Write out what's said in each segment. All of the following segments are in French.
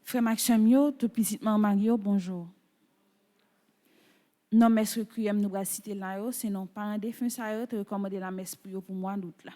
Frère Maxime, tout petitement Mario, bonjour. Non, mais ce que nous va citer là, c'est non pas un défunt ça te recommander la messe pour moi doute là.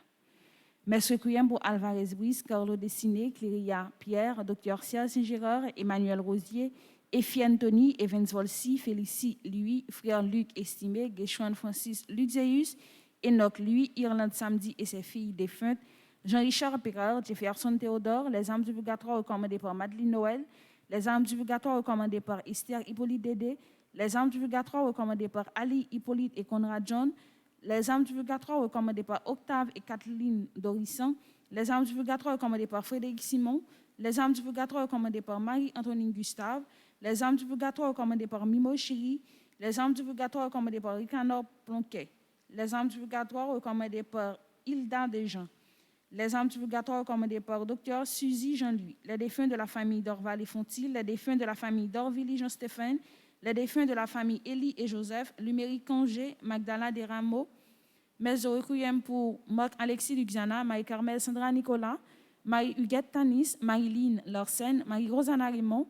Mais ce que pour Alvarez Brice, Carlo Dessiné, Cléria Pierre, Dr Serge Saint-Gérard, Emmanuel Rosier, Effie Anthony, Evans Volsi, Félicie Louis, frère Luc Estimé, Guéchouan Francis Luxeus, Enoch Louis, Irlande Samedi et ses filles défuntes, Jean-Richard Pérard, Jefferson Théodore, les âmes du purgatoire recommandées par Madeleine Noël, les âmes du purgatoire recommandées par Esther Hippolyte Dédé, les âmes du purgatoire recommandées par Ali Hippolyte et Conrad John, les âmes du purgatoire recommandées par Octave et Kathleen Dorissan, les âmes du purgatoire recommandées par Frédéric Simon, les âmes du purgatoire recommandées par Marie-Antonine Gustave, les âmes du purgatoire recommandées par Mimo Chéri, les âmes du purgatoire recommandées par Ricanor Plonquet, les âmes du purgatoire recommandées par Hilda Desjans, les âmes du purgatoire recommandées par Dr Suzy Jean-Louis, les défunts de la famille d'Orval et Fontil, les défunts de la famille d'Orvilly Jean-Stéphane, les défunts de la famille Élie et Joseph, Luméry Congé, Magdala Desrameaux, Meso Requiem pour Marc-Alexis Luxiana, Marie-Carmel Sandra Nicolas, Marie-Huguette Tanis, Marie-Line Larsen, Marie-Rosanna Raymond,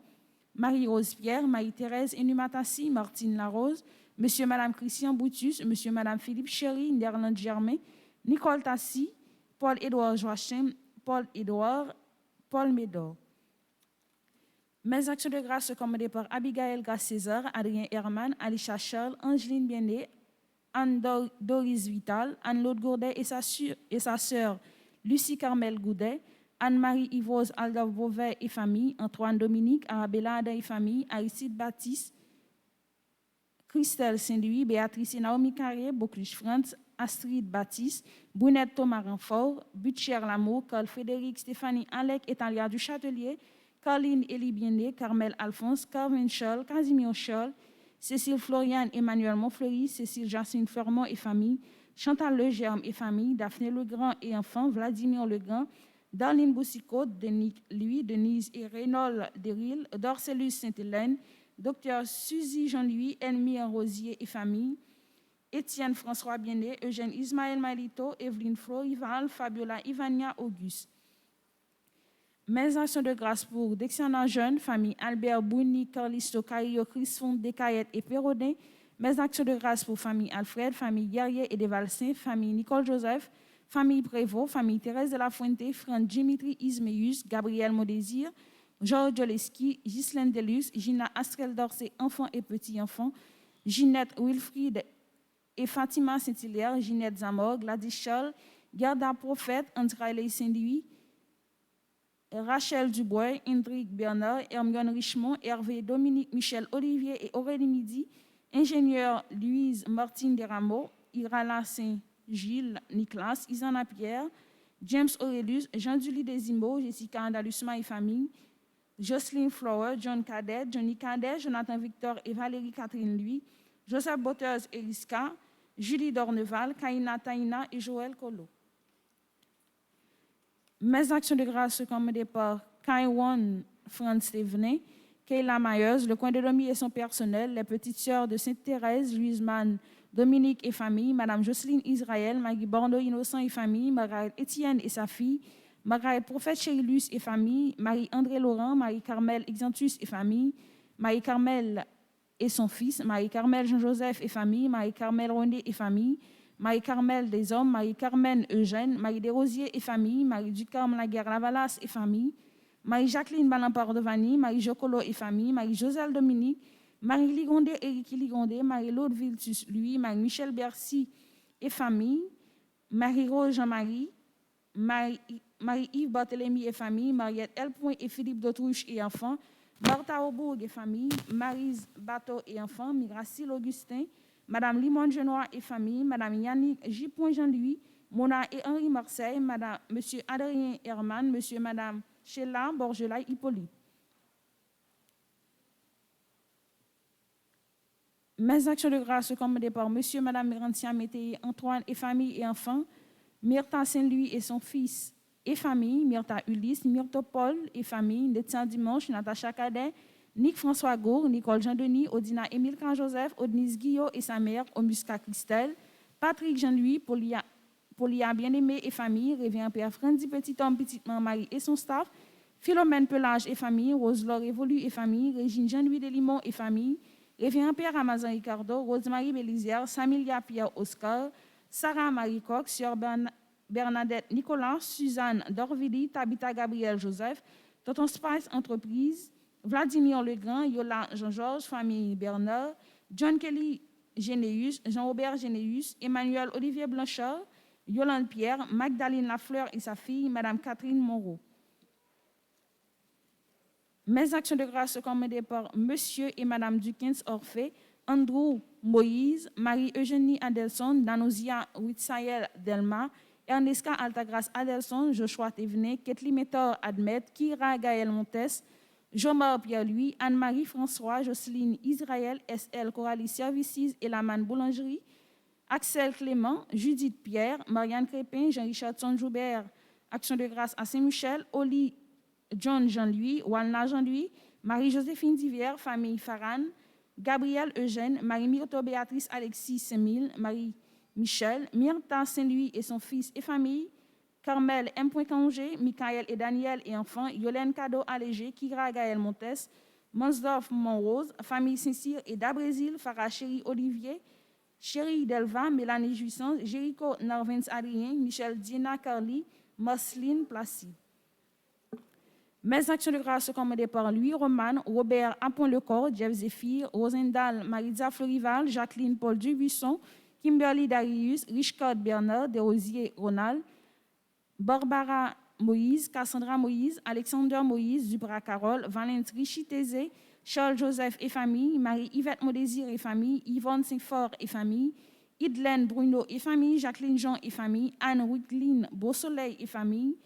Marie-Rose Pierre, Marie-Thérèse Enumatassi, Martine Larose, Monsieur et Madame Christian Boutus, Monsieur et Madame Philippe Chéry, Nerland Germain, Nicole Tassi, Paul-Édouard Joachim, Paul-Édouard, Paul Médor. Mes actions de grâce sont commandées par Abigail Grasse-César, Adrien Herman, Alicia Charles, Angeline Biennet, Anne Doris Vital, Anne-Laude Gourdet et sa sœur Lucie Carmel Goudet, Anne-Marie Yvose Alda Beauvais et famille, Antoine Dominique, Arabella Ada et famille, Aristide Baptiste, Christelle Saint-Louis, Béatrice et Naomi Carré, Bocluche France, Astrid Baptiste, Brunette Thomas Renfort, Butcher Lamour, Carl Frédéric, Stéphanie Alec et Talia du Châtelier, Carline Elie Biennet, Carmel Alphonse, Carmen Scholl, Casimir Scholl, Cécile Floriane, Emmanuel Montfleury, Cécile Jacinthe Fermont et famille, Chantal Legerme et famille, Daphné Legrand et enfants, Vladimir Legrand, Darlene Boussicot, Denis Louis, Denise et Reynold Deril, Dorcelus Sainte-Hélène, Dr Suzy Jean-Louis, Elmire Rosier et famille, Étienne François Biennet, Eugène Ismaël Malito, Evelyne Florival, Fabiola Ivania Auguste. Mes actions de grâce pour Dexiana Jeune, famille Albert Bouni, Carlisto Carillo, Crisfond, Descaillettes et Perrodin. Mes actions de grâce pour famille Alfred, famille Guerrier et Desvalsins, famille Nicole Joseph, famille Prévost, famille Thérèse de la Fuente, Franck Dimitri Ismeus, Gabriel Modésir, Georges Joleski, Ghislaine Delus, Gina Astrel Dorsey, enfants et petits-enfants, Ginette Wilfried et Fatima Saint-Hilaire, Ginette Zamor, Gladys Charles, Gerda Prophète, André Saint-Louis, Rachel Dubois, Hendrik Bernard, Hermione Richemont, Hervé Dominique Michel Olivier et Aurélie Midi, ingénieur Louise Martine Desrameaux, Irala Saint-Gilles Nicolas, Isana Pierre, James Aurelius, Jean-Julie Desimbo, Jessica Andalusma et famille, Jocelyne Flower, John Cadet, Johnny Cadet, Jonathan Victor et Valérie Catherine Louis, Joseph Botters Eriska, Julie Dorneval, Kaina Taina et Joël Colo. Mes actions de grâce sont commandées par Kaiwan Franz Stevenet, Kayla Myers, le coin de Domi et son personnel, les petites sœurs de Sainte-Thérèse, Louise Mann, Dominique et famille, Madame Jocelyne Israël, Maggie Bordeaux Innocent et famille, Margaret Étienne et sa fille, Margaret Prophète Chérilus et famille, Marie-André Laurent, Marie-Carmel Exantus et famille, Marie-Carmel et son fils, Marie-Carmel Jean-Joseph et famille, Marie-Carmel René et famille, Marie-Carmel des Hommes, Marie-Carmen Eugène, Marie Desrosiers et famille, Marie Ducarme Laguerre Lavalas et famille, Marie-Jacqueline Balampard de Vanille, Marie-Jocolo et famille, Marie-Joselle Dominique, Marie-Ligondé Éric Ligondé, Marie-Laude Viltus lui, Marie-Michel Bercy et famille, Marie-Rose Jean-Marie, Marie-Yves Barthélemy et famille, Mariette L. et Philippe Dautruche et enfants, Martha Aubourg et famille, Maryse Bateau et enfants, Migracile Augustin, Madame Limon Genois et famille, Madame Yannick J. Jean-Louis, Mona et Henri Marseille, Madame, Monsieur Adrien Herman, Monsieur et Madame Sheila Borgelay Hippolyte. Mes actions de grâce sont commandées par Monsieur et Madame Mirantia Mété, Antoine et famille et enfants, Myrtha Saint-Louis et son fils et famille, Myrtha Ulysse, Myrtha Paul et famille, Netien Dimanche, Natacha Cadet, Nick François Gour, Nicole Jean-Denis, Odina Émile Jean-Joseph, Odnise Guillot et sa mère, Omusca Christelle, Patrick Jean-Louis, Polia Bien-Aimé et famille, Révérend Père Frandy Petit-Homme, Petite-Maman Marie et son staff, Philomène Pelage et famille, Rose-Laure Évolu et famille, Régine Jean-Louis Delimont et famille, Révérend Père Amazon Ricardo, Rosemary Bélizière, Samilia Pierre Oscar, Sarah Marie Coq, Sœur Bernadette Nicolas, Suzanne Dorvili, Tabitha Gabriel Joseph, Tonton Spice Entreprise, Vladimir Legrand, Yola Jean-Georges, famille Bernard, John Kelly Généus, Jean-Robert Généus, Emmanuel Olivier Blanchard, Yolande Pierre, Magdalene Lafleur et sa fille, Madame Catherine Moreau. Mes actions de grâce sont commandées par Monsieur et Madame Dukins Orphée, Andrew Moïse, Marie-Eugénie Adelson, Danousia Witsael Delma, Erneska Altagrace Adelson, Joshua Thévenet, Ketli Métor Admet, Kira Gaël Montes, Jomar Pierre-Louis, Anne-Marie François, Jocelyne Israël, SL Coralie Services et Laman Boulangerie, Axel Clément, Judith Pierre, Marianne Crépin, Jean-Richard Joubert, Action de grâce à Saint-Michel, Oli John Jean-Louis, Walna Jean-Louis, Marie-Joséphine Divière, famille Farhan, Gabrielle Eugène, Marie-Myrto Béatrice Alexis Semil, Marie-Michel, Myrta Saint-Louis et son fils et famille, Carmel M. Congé, Michael et Daniel et enfants, Yolène Cadeau Allégé, Kira Gaël Montes, Monsdorf Montrose, famille Saint-Cyr et d'Abrésil, Farah Chéri Olivier, Chéri Delva, Mélanie Jouissance, Jéricho Narvins Adrien, Michel Dina Carly, Marceline Placide. Mes actions de grâce sont commandées par Louis Roman, Robert Apon-Lecor, Jeff Zéphir, Rosendal, Maritza Florival, Jacqueline Paul Dubuisson, Kimberly Darius, Richcard Bernard, Desrosiers Ronald, Barbara Moïse, Cassandra Moïse, Alexander Moïse, Duprat Carole, Valente Richie Tézé, Charles Joseph et famille, Marie-Yvette Modésir et famille, Yvonne Saint-Fort et famille, Idelaine Bruno et famille, Jacqueline Jean et famille, Anne Wicklin Beausoleil et famille,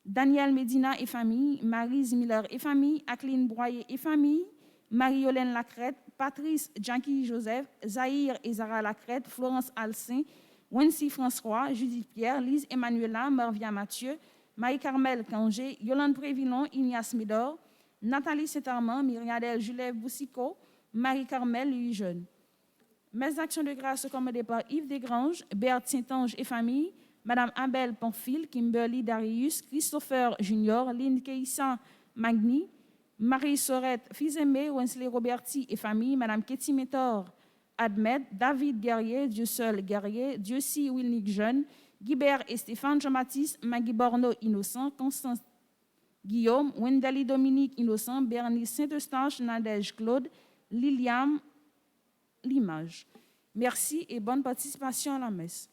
Daniel Medina et famille, Maryse Miller et famille, Acline Broyer et famille, Marie-Yolène Lacrette, Patrice Jackie Joseph, Zahir et Zara Lacrette, Florence Alcin, Wency François, Judith Pierre, Lise Emmanuela, Marvia Mathieu, Marie-Carmel Cangé, Yolande Prévillon, Ignace Médor, Nathalie Saint-Armand, Myriadel Julev Boussico, Marie-Carmel Louis Jeune. Mes actions de grâce sont commandées par Yves Desgranges, Berthe Saint-Ange et famille, Madame Abel Pamphile, Kimberly Darius, Christopher Junior, Lynn Keissa Magni, Marie Sorette, fils aimé, Wensley Roberti et famille, Madame Ketty Métor, Admet, David Guerrier, Dieu seul Guerrier, Dieu si Wilnick Jeune, Guibert et Stéphane Jean-Baptiste, Maggie Borno Innocent, Constance Guillaume, Wendali Dominique Innocent, Bernice Saint-Eustache, Nadège Claude, Liliam Limage. Merci et bonne participation à la messe.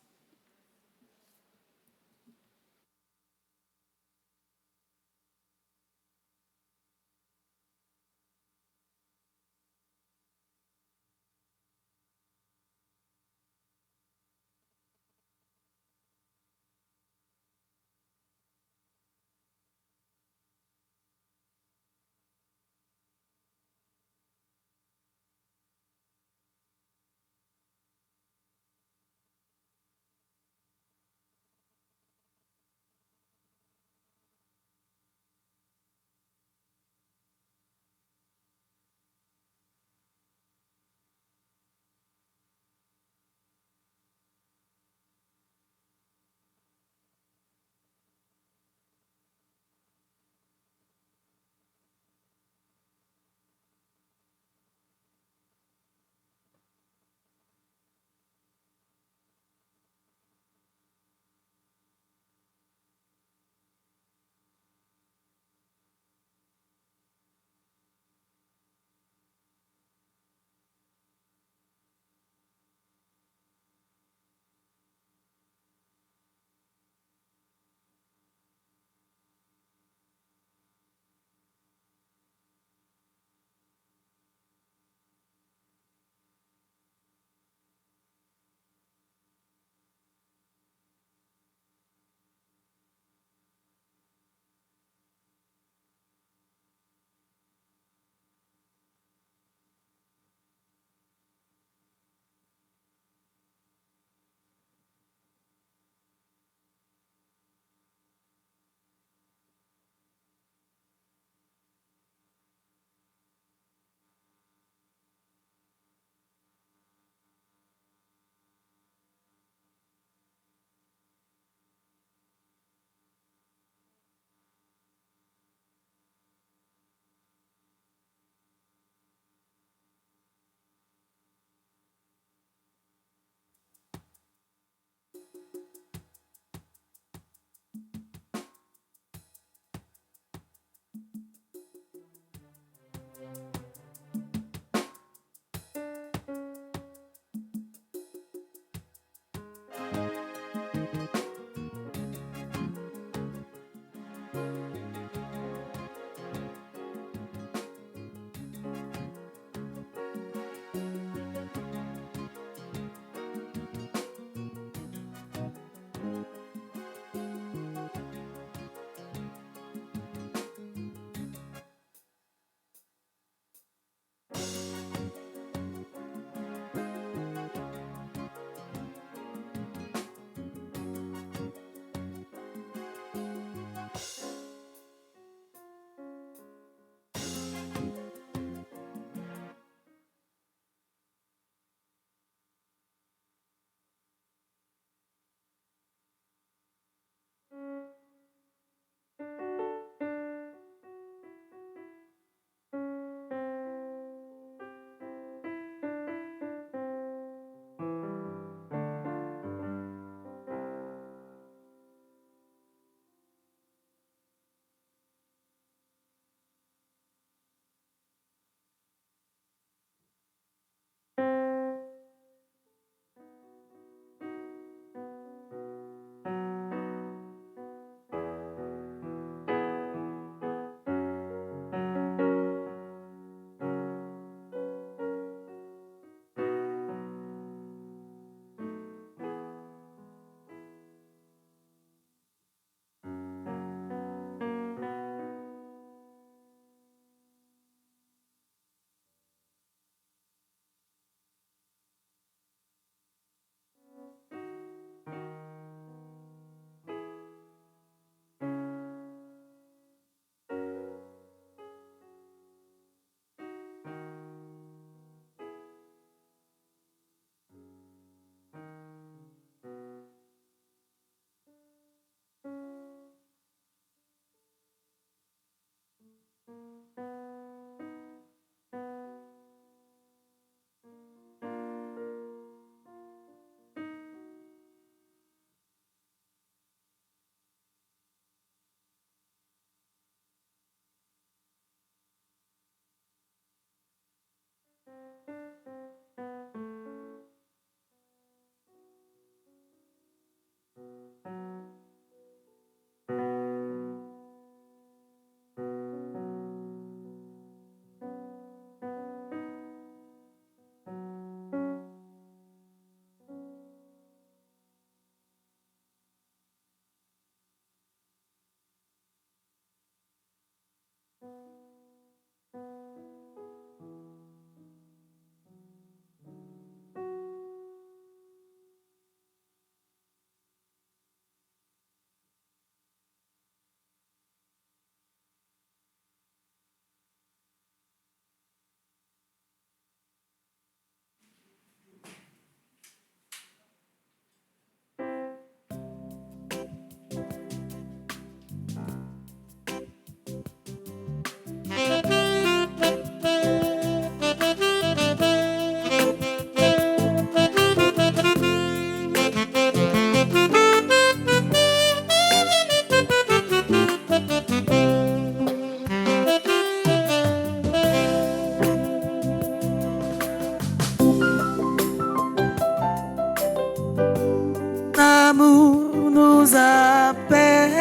L'amour nous appelle,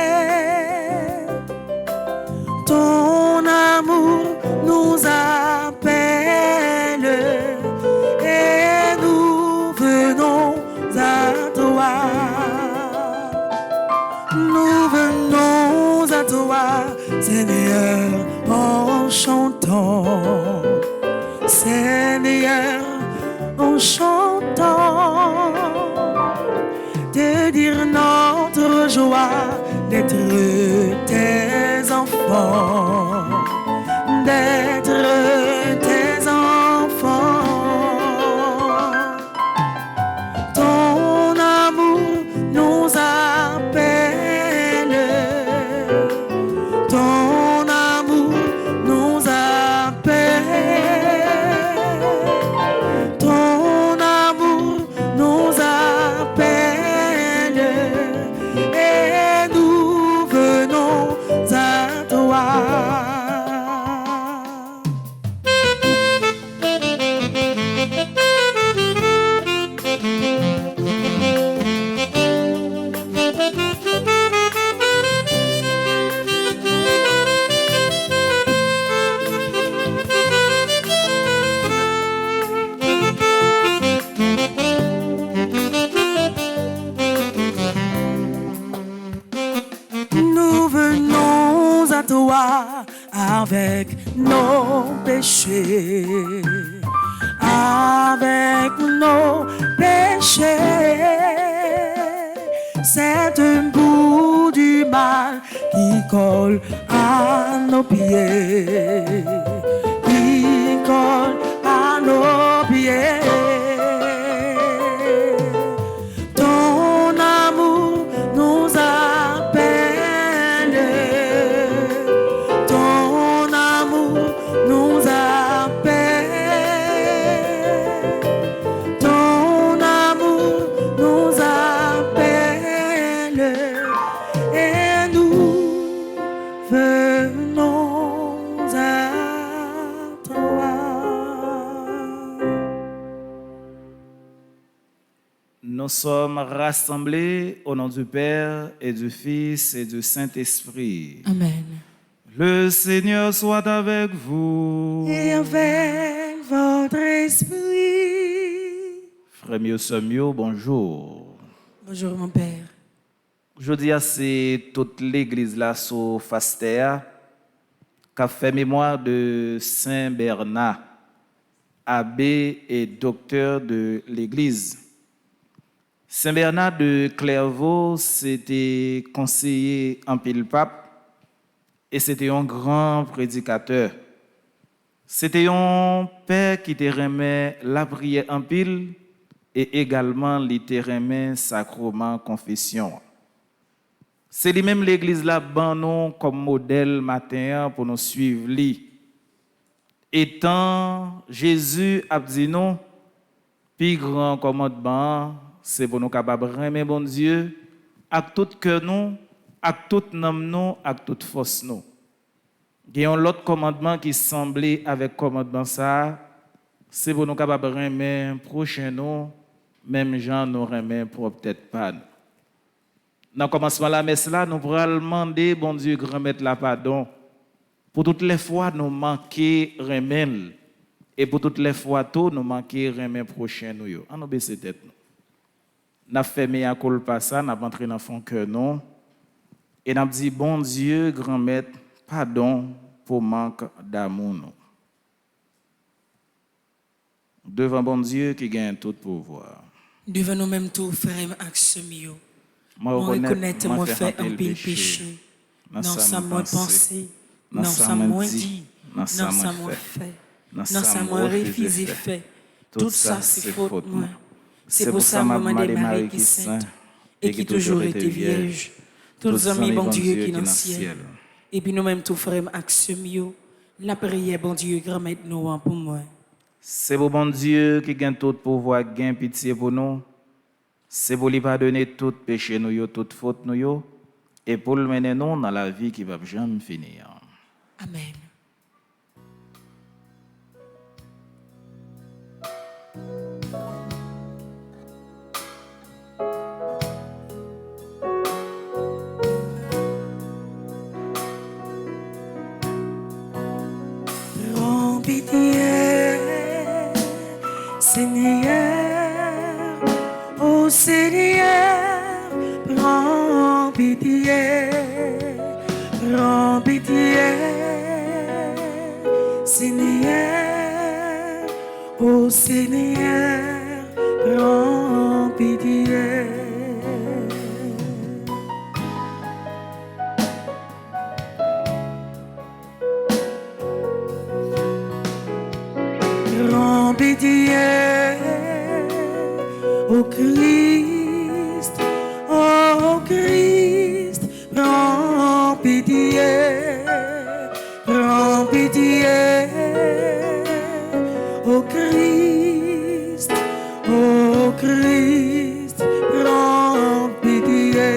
ton amour nous appelle, et nous venons à toi. Nous venons à toi, Seigneur, en chantant, Seigneur, en chantant, de dire notre joie d'être tes enfants, d'être tes enfants. Ton amour nous appelle, ton amour nous appelle, ton amour nous appelle, et nous venons à toi. Nous venons à toi avec nos péchés, avec nos péchés. C'est un bout du mal qui colle à nos pieds, qui colle à nos pieds. Ton amour nous appelle, ton amour nous appelle, ton amour nous appelle, et nous venons à toi. Nous sommes rassemblés au nom du Père et du Fils et du Saint-Esprit. Amen. Le Seigneur soit avec vous. Et avec votre esprit. Frère mieux, sœur mieux, bonjour. Bonjour mon Père. Aujourd'hui, c'est toute l'église là sur Fastea qui a fait mémoire de Saint Bernard, abbé et docteur de l'église. Saint Bernard de Clairvaux, c'était conseiller en pile pape et c'était un grand prédicateur. C'était un père qui te remet la prière en pile et également il te remet sacrement confession. C'est lui-même l'église là ban nous comme modèle matin pour nous suivre lui. Étant Jésus a dit nous, plus grand commandement, c'est pour nous capables de aimer bon Dieu, avec tout cœur nous, avec toute âme nous, avec toute force nous. Il y a un autre commandement qui semblait avec commandement ça, c'est pour nous capables de aimer prochain nous, même gens nous aimer peut-être pas nous. Dans le commencement de la messe là, nous pourrons demander bon Dieu grand maître la pardon pour toutes les fois nous manquer remel et pour toutes les fois tout nous manquer remel prochain nous yo. On baisser tête nous. N'a fait mea culpa ça, n'a entré dans fond cœur non et n'a dit bon Dieu grand maître pardon pour manque d'amour. Nous. Devant bon Dieu qui gagne tout pouvoir. Devant nous-mêmes tout, frère et action mieux. Moi Moi reconnaître, moi fait fait un pile péché. Non, ça moi pensé. Non, ça moi dit. Non, ça moi fait. Non, ça moi refusé fait. Tout ça, c'est faute moi. C'est pour ça, maman des Marie qui est sainte et qui toujours été vierge. Tous les amis, bon Dieu, qui est dans le ciel. Et puis nous-mêmes, tout frère, action mieux. La prière, bon Dieu, grand-mère, nous, pour moi. C'est pour bon Dieu qui gagne tout pouvoir, gagne pitié pour nous. C'est pour lui pardonner tout péché, nous, toute faute, nous, et pour le mener nous dans la vie qui va jamais finir. Amen. Prends pitié, Seigneur, ô Seigneur, prends pitié, Seigneur, ô Seigneur, prends pitié. Prends pitié, ô Christ, ô Christ, prends pitié, ô Christ, prends pitié.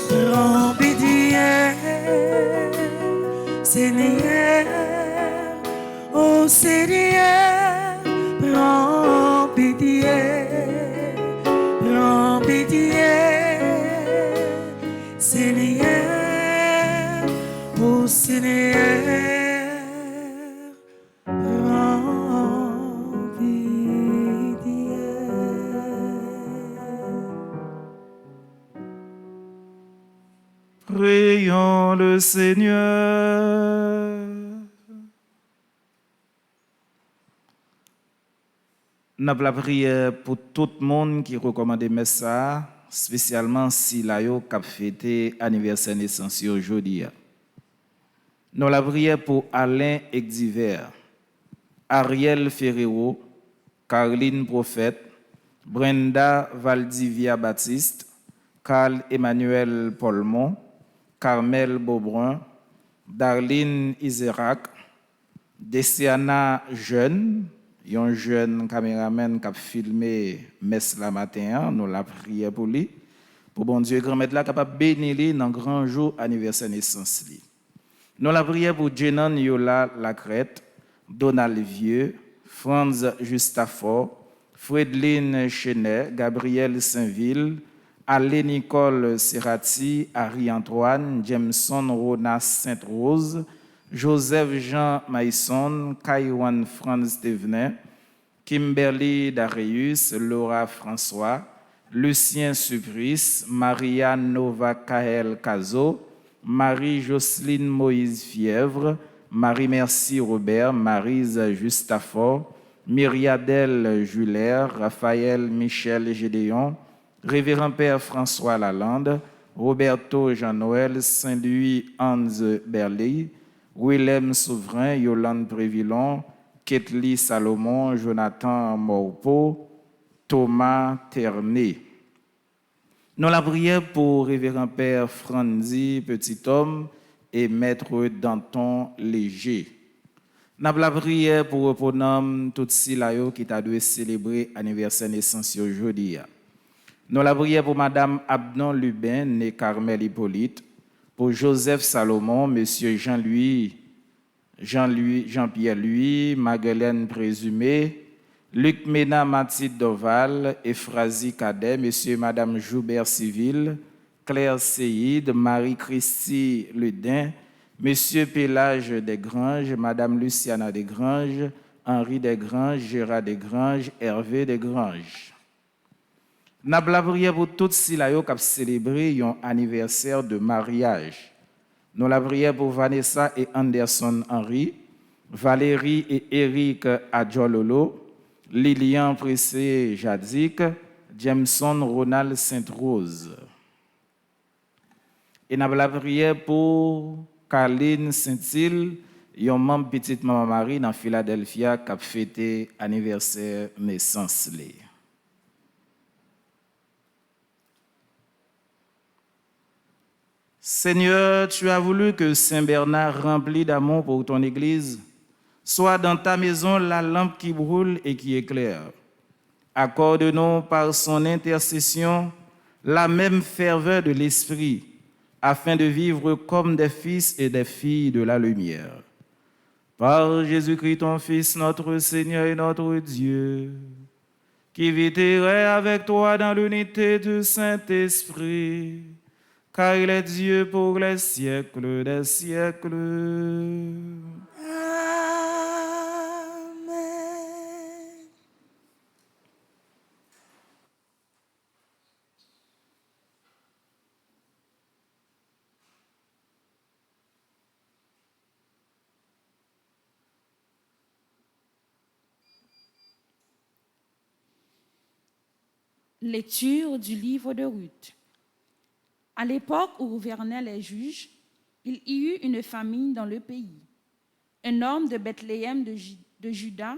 Prends pitié, Seigneur, ô Seigneur, prends pitié, Seigneur, ô Seigneur, prends pitié. Prions le Seigneur. Nous avons la prière pour tout le monde qui recommande ça, spécialement si la yo cap fêté anniversaire naissance aujourd'hui. Nous la prière pour Alain Exdiver, Ariel Ferrero, Caroline Prophète, Brenda Valdivia Baptiste, Carl Emmanuel Paulmont, Carmel Beaubrun, Darlene Iserac, Desiana Jeune, un jeune caméraman qui a filmé messe la matin, nous la prière pour lui, pour bon Dieu grand-mère là capable bénir lui dans grand jour anniversaire naissance lui. Nous la prière pour Jenan Yola Lacrette, Donald Vieux, Franz Justafort, Fredline Chenet, Gabriel Saint-Ville, Alain Nicole Serrati, Harry-Antoine, Jameson Rona Sainte-Rose, Joseph Jean Maïson, Kaiwan Franz Thévenin, Kimberly Darius, Laura François, Lucien Supris, Maria Nova Kael Cazo, Marie-Jocelyne Moïse Fièvre, Marie-Merci Robert, Marise Justafort, Myriadel Juler, Raphaël Michel Gédéon, Révérend Père François Lalande, Roberto Jean-Noël, Saint-Louis Hans Berly, Willem Souverain, Yolande Prévillon, Ketli Salomon, Jonathan Morpeau, Thomas Terné. Nous la prière pour Révérend Père Franzi Petit Homme et Maître Danton Léger. Nous la prière pour reponam tout si la yo qui t'a dû célébrer anniversaire naissance aujourd'hui. Nous la prière pour Madame Abnon Lubin, née Carmel Hippolyte, pour Joseph Salomon, Monsieur Jean-Pierre Louis, Magdalene Présumé, Luc Ménat Mathilde Doval, Ephrasie Cadet, Monsieur et Madame Joubert Civil, Claire Seyid, Marie-Christie Ledin, Monsieur Pélage Desgranges, Madame Luciana Desgranges, Henri Desgranges, Gérard Desgranges, Hervé Desgranges. Nous avons la prière pour tous ceux qui ont célébré un anniversaire de mariage. Nous la prière pour Vanessa et Anderson Henry, Valérie et Eric Adjololo, Lilian Pressé Jadik, Jameson Ronald Sainte-Rose. Et nous avons la prière pour Caroline Saint-Île, un membre petite maman Marie dans Philadelphia qui a fêté anniversaire naissance. Seigneur, tu as voulu que Saint Bernard, rempli d'amour pour ton Église, soit dans ta maison la lampe qui brûle et qui éclaire. Accorde-nous par son intercession la même ferveur de l'Esprit, afin de vivre comme des fils et des filles de la lumière. Par Jésus-Christ, ton Fils, notre Seigneur et notre Dieu, qui vit et règne avec toi dans l'unité du Saint-Esprit, car il est Dieu pour les siècles des siècles. Lecture du livre de Ruth. À l'époque où gouvernaient les juges, il y eut une famine dans le pays. Un homme de Bethléem de Juda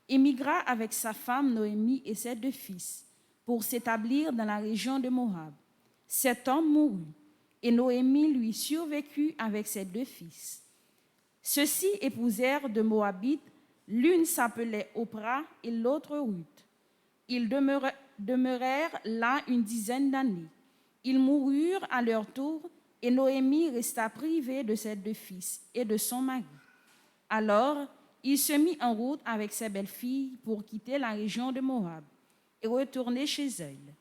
émigra avec sa femme Noémie et ses 2 fils pour s'établir dans la région de Moab. Cet homme mourut et Noémie lui survécut avec ses 2 fils. Ceux-ci épousèrent de Moabites, l'une s'appelait Oprah et l'autre Ruth. Ils demeurèrent là une dizaine d'années. Ils moururent à leur tour et Noémie resta privée de ses 2 fils et de son mari. Alors, il se mit en route avec ses belles-filles pour quitter la région de Moab et retourner chez elle.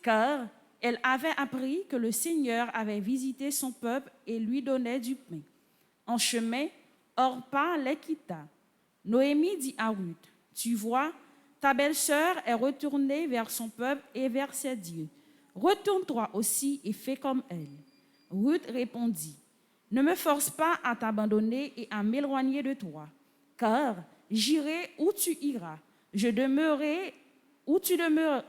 Car elle avait appris que le Seigneur avait visité son peuple et lui donnait du pain. En chemin, Orpa les quitta. Noémie dit à Ruth, « Tu vois, ta belle-sœur est retournée vers son peuple et vers ses dieux. Retourne-toi aussi et fais comme elle. » Ruth répondit, « Ne me force pas à t'abandonner et à m'éloigner de toi, car j'irai où tu iras, je demeurerai où tu demeureras.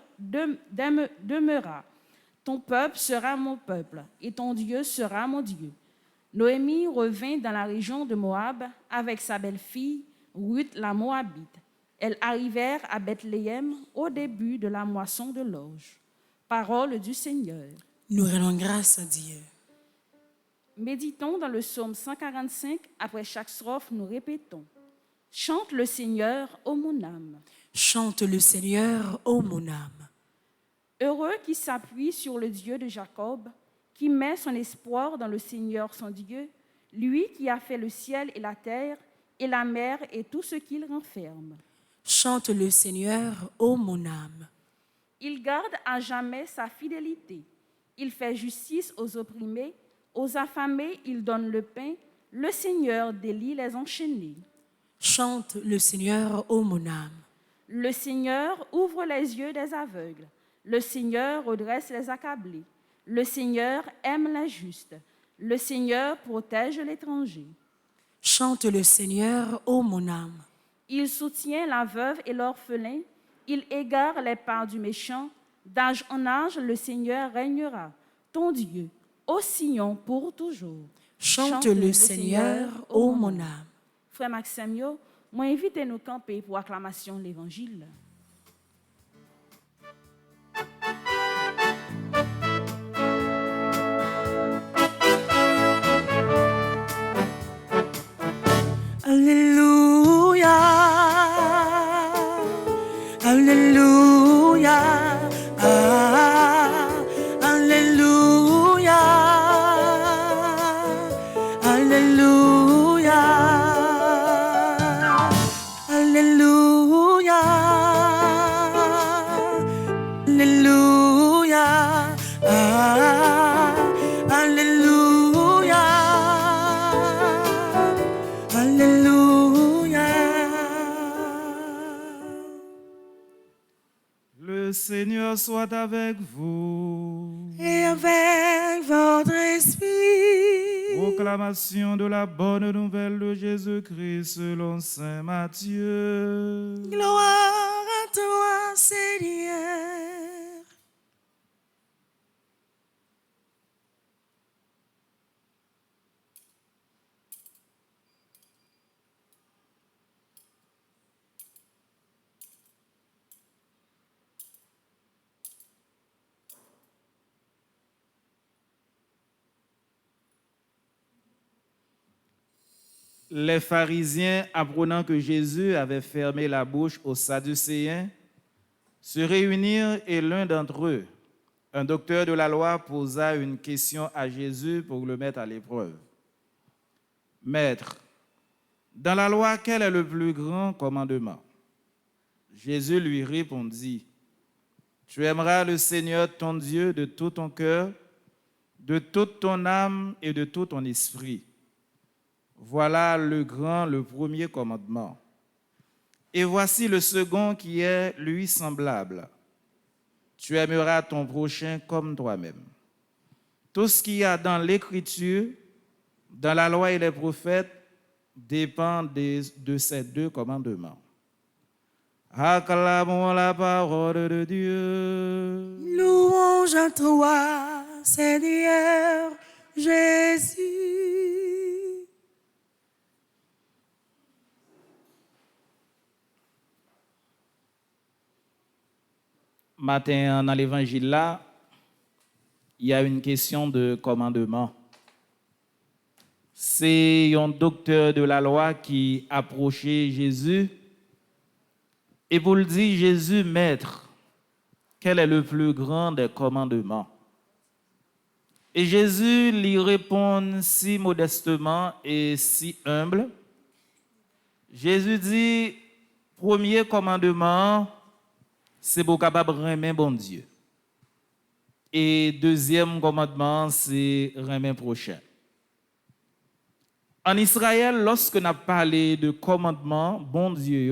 Ton peuple sera mon peuple et ton Dieu sera mon Dieu. » Noémie revint dans la région de Moab avec sa belle-fille, Ruth la Moabite. Elles arrivèrent à Bethléem au début de la moisson de l'orge. Parole du Seigneur. Nous rendons grâce à Dieu. Méditons dans le psaume 145. Après chaque strophe, nous répétons. Chante le Seigneur, ô mon âme. Chante le Seigneur, ô mon âme. Heureux qui s'appuie sur le Dieu de Jacob, qui met son espoir dans le Seigneur son Dieu, lui qui a fait le ciel et la terre, et la mer et tout ce qu'il renferme. Chante le Seigneur, ô mon âme. Il garde à jamais sa fidélité. Il fait justice aux opprimés, aux affamés il donne le pain. Le Seigneur délie les enchaînés. Chante le Seigneur, ô mon âme. Le Seigneur ouvre les yeux des aveugles. Le Seigneur redresse les accablés. Le Seigneur aime les justes. Le Seigneur protège l'étranger. Chante le Seigneur, ô mon âme. Il soutient la veuve et l'orphelin. Il égare les pas du méchant. D'âge en âge, le Seigneur régnera. Ton Dieu, ô Sion, pour toujours. Chante le Seigneur, ô mon âme. Frère Maxime, moi invite nous camper pour acclamation de l'Évangile. Alléluia, Alléluia, ah, Alléluia, Alléluia, Alléluia. Seigneur soit avec vous. Et avec votre esprit. Proclamation de la bonne nouvelle de Jésus-Christ selon saint Matthieu. Gloire à toi, Seigneur. Les pharisiens, apprenant que Jésus avait fermé la bouche aux Sadducéens, se réunirent et l'un d'entre eux, un docteur de la loi, posa une question à Jésus pour le mettre à l'épreuve. Maître, dans la loi, quel est le plus grand commandement? Jésus lui répondit, tu aimeras le Seigneur ton Dieu de tout ton cœur, de toute ton âme et de tout ton esprit. Voilà le premier commandement. Et voici le second qui est lui semblable. Tu aimeras ton prochain comme toi-même. Tout ce qu'il y a dans l'Écriture, dans la loi et les prophètes, dépend de ces deux commandements. Acclamons la parole de Dieu. Louange à toi, Seigneur Jésus. Matin, dans l'évangile là, il y a une question de commandement. C'est un docteur de la loi qui approchait Jésus et pour lui dire, Jésus, maître, quel est le plus grand des commandements? Et Jésus lui répond si modestement et si humble. Jésus dit, premier commandement, c'est pour capable aimer bon Dieu. Et deuxième commandement, c'est aimer prochain. En Israël, lorsque nous parlé de commandement, bon Dieu,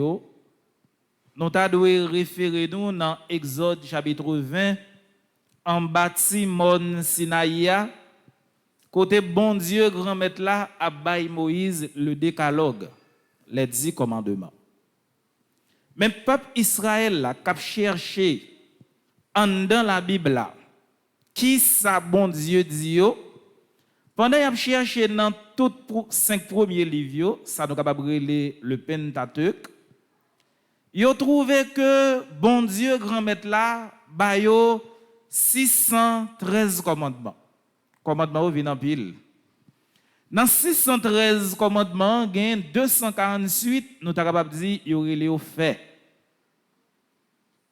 nous devons référer nous dans Exode chapitre 20, en bâti Mon Sinaïa, côté bon Dieu, grand maître là, a bail Moïse le décalogue, les 10 commandements. Mais le peuple Israël là, qui a cherché dans la Bible là, qui ça bon Dieu dit yo, pendant qu'il a cherché dans tous 5 premiers livres, ça nous capable le Pentateuque, il a trouvé que bon Dieu grand maître là, ba yo 613 commandements. Commandements viennent en pile. Dans 613 commandements, il y a 248, nous sommes capables de dire, il y aurait les faits.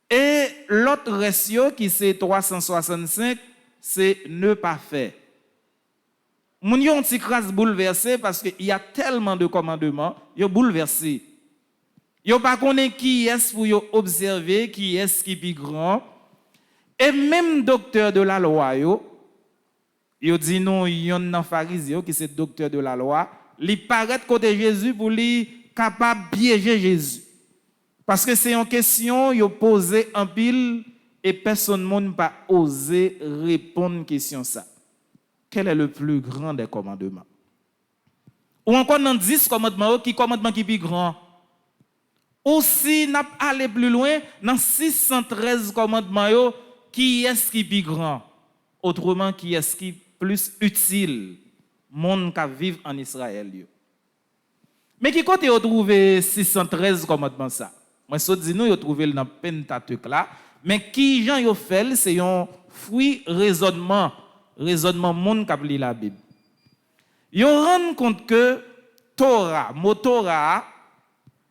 Et l'autre ratio, qui c'est 365, c'est ne pas faire. Mon yon un petit crasse bouleversé parce qu'il y a tellement de commandements, ils sont bouleversés. Ils ne pas connaissent qui est pour observer, qui est qui est plus grand. Et même docteur de la loi, il dit non, il y a un pharisien qui est docteur de la loi, il paraît côté Jésus pour lui capable de piéger Jésus. Parce que c'est une question il posée en pile et personne n'a pas osé répondre à une question ça. Quel est le plus grand des commandements? Ou encore dans 10 commandements, qui commandement qui est plus grand? Ou si n'a pas aller plus loin, dans 613 commandements, qui est-ce qui est plus grand? Autrement, qui est-ce qui est plus utile? Monde qui vit en Israël. Mais qui côté vous trouvé 613 commandements ça? Moi, je dis nous, vous trouvez dans le Pentateuque là. Mais qui gens yo fait, c'est un fruit raisonnement monde qui lit la Bible. Yo rend compte que Torah, mot Torah,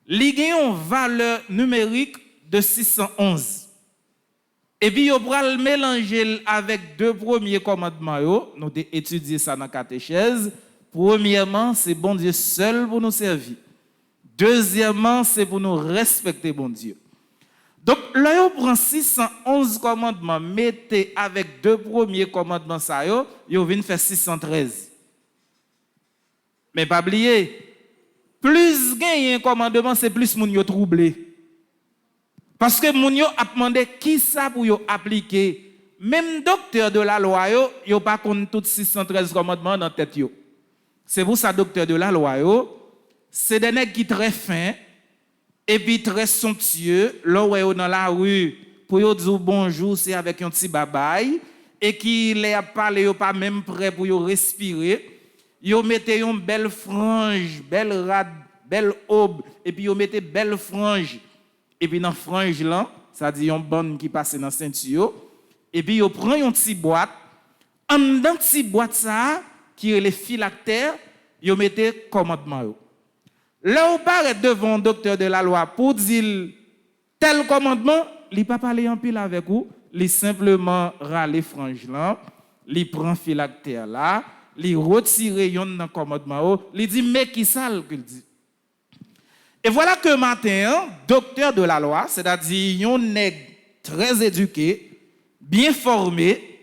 li gen une valeur numérique de 611. Et puis yo pral mélanger avec 2 premiers commandements yo, nous avons étudié ça dans la catéchèse. Premièrement, c'est bon Dieu seul pour nous servir. Deuxièmement, c'est pour nous respecter bon Dieu. Donc, là, on prend 611 commandements, mettez avec 2 premiers commandements, ça, vous venez faire 613. Mais pas oublier, plus gagne un commandement, c'est plus moun yo troublé. Parce que moun yo a demandé qui ça pour yo appliquer. Même docteur de la loi yo pas compte toutes 613 commandements dans tête yo. C'est pour ça docteur de la loi c'est des nèg qui très fin et puis très somptueux, là où dans la rue pour yo dire bonjour, c'est avec un petit babaye et qui les a parlé yo pas même prêt pour yo respirer. Yo mettez une belle frange, belle rade, belle aube et puis yo mettez belle frange. Et puis dans frange là, ça dit une bande qui passe dans ceinture et puis yo prend une petite boîte, en dans petite boîte ça qui est les phylactères, yo mettez commandement yo. Là où paraît devant le docteur de la loi pour dire tel commandement, il pas parler en pile avec vous, il simplement râler frange là, il prend phylactère là, il retire yon dans commandement, il dit mais qui ça qu'il dit. Et voilà que matin, docteur de la loi, c'est-à-dire un nègre très éduqué, bien formé,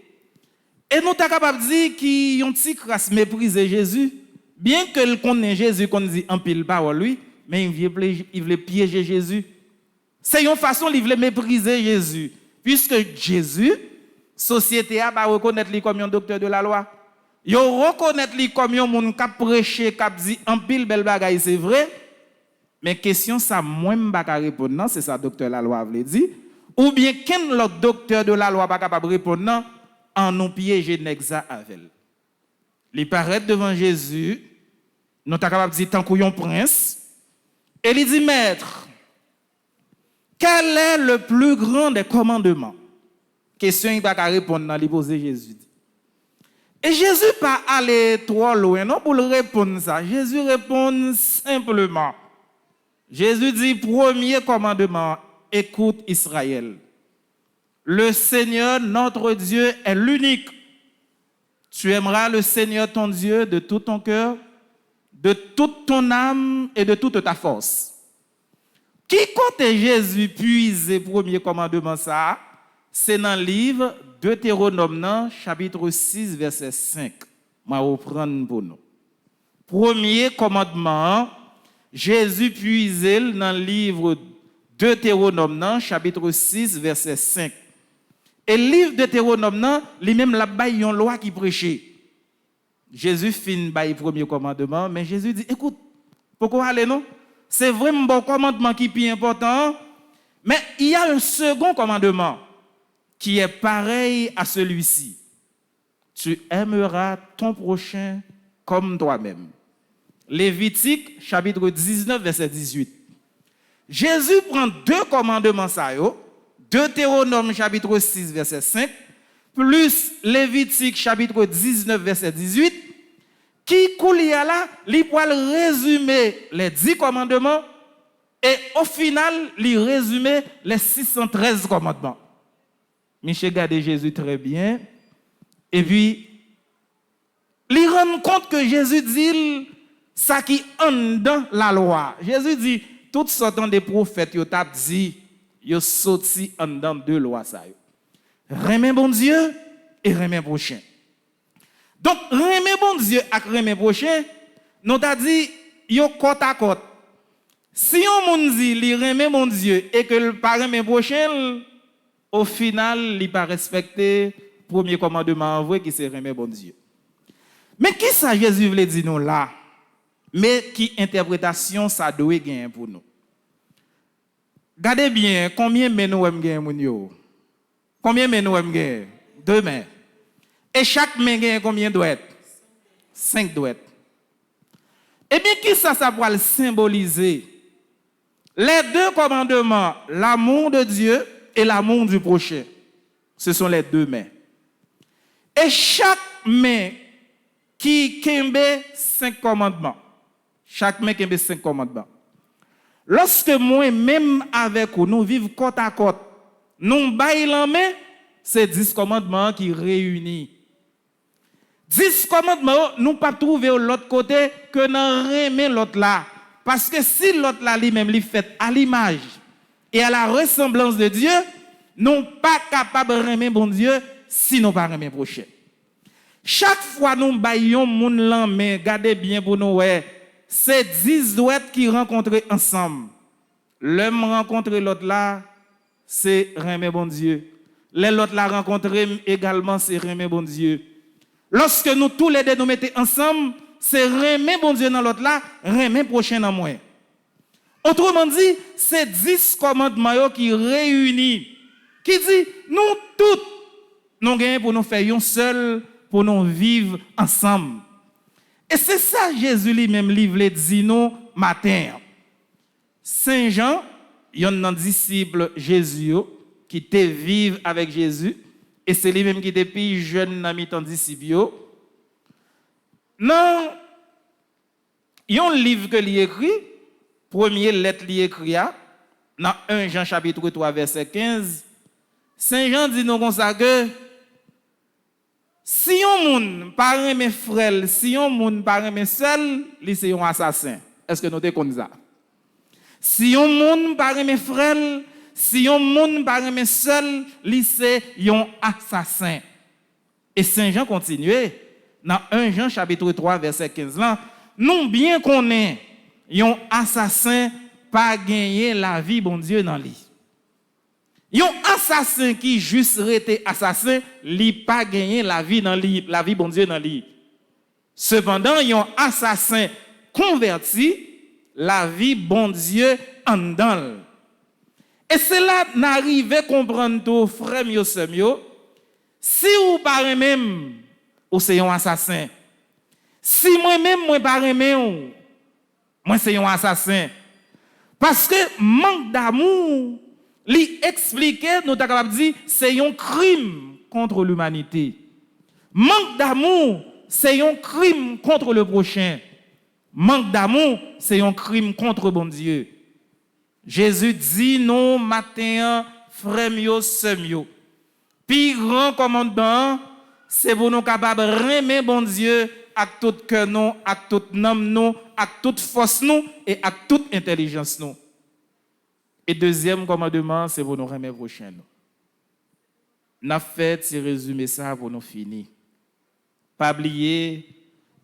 et nous sommes capables de dire qu'il y a un petit crasse mépriser Jésus, bien que le connaît Jésus, qu'on dit en pile parole lui, mais il veut piéger Jésus. C'est une façon il veut mépriser Jésus, puisque Jésus, société a pas reconnaître lui comme un docteur de la loi. Yo reconnaître lui comme un monde qui prêcher, qui dit en pile belle bagaille, c'est vrai. Mais question ça moi pas répondre non, c'est ça docteur de la loi veut dire ou bien quel l'autre docteur de la loi pas capable répondre non en nous piéger nexa avec. Il paraît devant Jésus, nous sommes capables de dire tant qu'on prince et il dit maître, quel est le plus grand des commandements? Question il pas répondre non, il pose Jésus. Et Jésus pas aller trop loin non pour le répondre ça. Jésus répond simplement. Jésus dit, premier commandement, écoute Israël. Le Seigneur, notre Dieu, est l'unique. Tu aimeras le Seigneur, ton Dieu, de tout ton cœur, de toute ton âme et de toute ta force. Qui compte Jésus puise le premier commandement ça? C'est dans le livre Deutéronome, chapitre 6, verset 5. Je vais reprendre pour nous. Premier commandement, Jésus puisait dans le livre Deutéronome, chapitre 6, verset 5. Et le livre Deutéronome, lui-même, la baille une loi qui prêchait. Jésus finit par le premier commandement, mais Jésus dit, écoute, pourquoi aller non? C'est vraiment bon commandement qui est plus important, mais il y a un second commandement qui est pareil à celui-ci. Tu aimeras ton prochain comme toi-même. Lévitique, chapitre 19, verset 18. Jésus prend deux commandements, ça, Deutéronome, chapitre 6, verset 5, plus Lévitique, chapitre 19, verset 18, qui coule là, il peut résumer les 10 commandements et au final, il résume les 613 commandements. Michel garde Jésus très bien. Et puis, il rend compte que Jésus dit ça qui est dans la loi. Jésus dit, toutes sortes de prophètes, ils ont dit, ils ont sorti en dans deux lois. Remet bon Dieu et remet prochain. Donc, remet bon Dieu et remet prochain, nous avons dit, ils côte à côte. Si on dit, il remet mon Dieu et que le pas remet prochain, au final, il n'a pas respecté le premier commandement envoyé qui c'est remet bon Dieu. Mais qui ça Jésus voulait dire nous là? Mais qui interprétation ça doit gagner pour nous? Regardez bien, combien de nous avons gagné? Combien de nous avons gagné? 2 mains. Et chaque main gagne combien de doigts? 5 doigts. Et bien, qui ça va le symboliser? Les deux commandements, l'amour de Dieu et l'amour du prochain. Ce sont les 2 mains. Et chaque main qui kembe 5 commandements. Chaque main kembe 5 commandements. Lorsque moi, même avec vous, nous vivons côte à côte, nous baillons la main, c'est 10 commandements qui réunissent. 10 commandements, nous ne pouvons pas trouver de l'autre côté que nous remet l'autre là. Parce que si l'autre là lui-même est fait à l'image et à la ressemblance de Dieu, nous ne sommes pas capables de remettre bon Dieu si nous ne pas remettre prochain. Chaque fois que nous baillons mon main, gardez bien pour nous, c'est 10 douettes qui rencontrent ensemble. L'homme rencontre l'autre là, c'est aimer bon Dieu. Les autres la rencontrer également, c'est aimer bon Dieu. Lorsque nous tous les deux nous mettons ensemble, c'est aimer bon Dieu dans l'autre là, aimer prochain dans moi. Autrement dit, c'est 10 commandements qui réunissent, qui dit, nous tous, nous gagnons pour nous faire un seul, pour nous vivre ensemble. Et c'est ça Jésus lui-même livre dit nous matin. Saint Jean, il y a un disciple Jésus qui te vivre avec Jésus, et c'est lui-même qui depuis jeune ami ton disciple. Non, il y a un livre que lui écrit, première lettre lui écrit, dans 1 Jean chapitre 3 verset 15, Saint Jean dit nous comme ça que si un monde pas mes frères, si un monde pas mes seul, lui c'est un assassin. Est-ce que nous te connaissons ça? Si un monde pas mes frères, si un monde pas mes seul, lui c'est un assassin. Et Saint Jean continue dans 1 Jean chapitre 3 verset 15 là, nous bien connaît un assassin pas gagner la vie bon Dieu dans lui. Un assassin qui juste resté assassin, li pas gagner la vie dans lui, la vie bon Dieu dans lui. Cependant, un assassin converti, la vie bon Dieu en dedans. Et c'est là n'arrive à comprendre tout frère mio sœur mio, si ou pas même ou c'est un assassin. Si moi-même moi pas même moi c'est un assassin. Parce que manque d'amour lui expliquer, nous sommes capables de dire, c'est un crime contre l'humanité. Manque d'amour, c'est un crime contre le prochain. Manque d'amour, c'est un crime contre bon Dieu. Jésus dit, non, matin, frère mio, sœur mio. Puis grand commandement, c'est pour nous capables de aimer bon Dieu avec tout cœur nous, avec toute âme nous, avec toute force nous et avec toute intelligence nous. Et deuxième commandement, c'est pour nous remettre prochain. Nous avons fait ce résumé ça pour nous finir. Pas oublier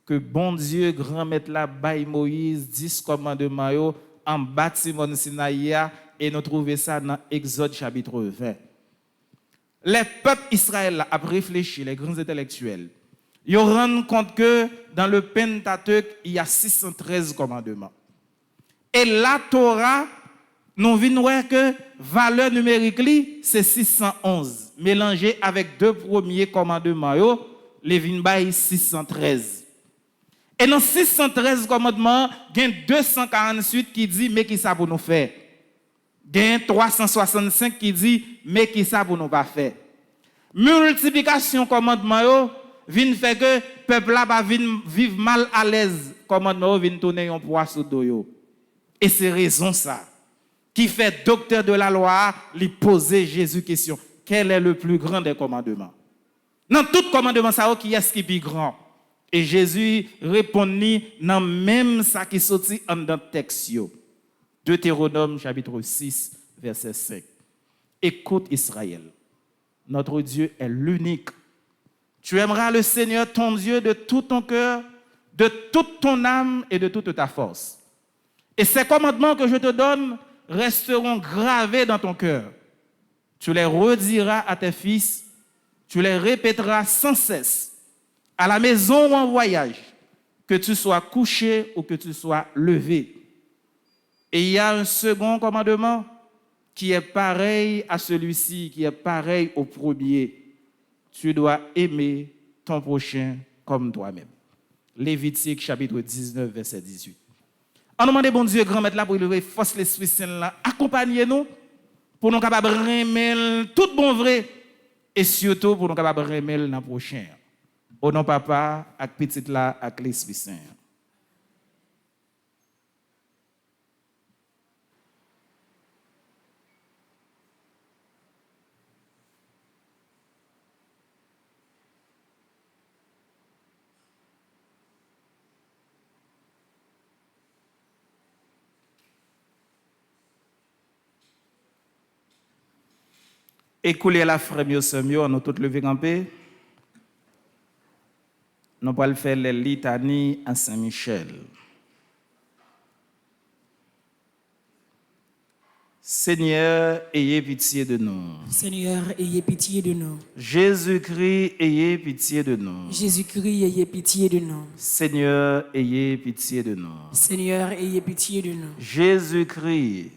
que bon Dieu, grand maître là, bail Moïse, 10 commandements en bâtiment Sinaïa, et nous trouvons ça dans Exode chapitre 20. Les peuples Israël a réfléchi, les grands intellectuels, ils rendent compte que dans le Pentateuque, il y a 613 commandements. Et la Torah, nous venons voir que valeur numérique, c'est 611. Mélangé avec deux premiers commandements, les vinbaï 613. Et dans 613 commandements, il y a 248 qui dit, mais qui ça pour nous faire? Il y a 365 qui dit, mais qui ça pour nous pas faire? Multiplication commandement, vient faire que le peuple là va vivre mal à l'aise. Commandement vient tourner un poids sur dos. Et c'est raison ça qui fait docteur de la loi lui poser Jésus question. Quel est le plus grand des commandements? Dans tout commandement, ça qui est-ce qui est plus grand? Et Jésus répondit dans même ça qui sorti en dans texte. Deutéronome chapitre 6, verset 5. Écoute Israël, notre Dieu est l'unique. Tu aimeras le Seigneur ton Dieu de tout ton cœur, de toute ton âme et de toute ta force. Et ces commandements que je te donne resteront gravés dans ton cœur. Tu les rediras à tes fils, tu les répéteras sans cesse, à la maison ou en voyage, que tu sois couché ou que tu sois levé. Et il y a un second commandement qui est pareil à celui-ci, qui est pareil au premier. Tu dois aimer ton prochain comme toi-même. Lévitique chapitre 19, verset 18. On demande bon Dieu, grand maître là, pour lever force l'Esprit Saint là, accompagnez-nous pour nous capables de remettre tout bon vrai et surtout pour nous capables de remettre dans le prochain. Au nom papa, avec petit là, avec l'Esprit Saint. Écoulez la frère mieux, nous tous lever en paix. Nous allons faire les litanies à Saint-Michel. Seigneur, ayez pitié de nous. Seigneur, ayez pitié de nous. Jésus-Christ, ayez pitié de nous. Jésus-Christ, ayez pitié de nous. Seigneur, ayez pitié de nous. Seigneur, ayez pitié de nous. Jésus-Christ,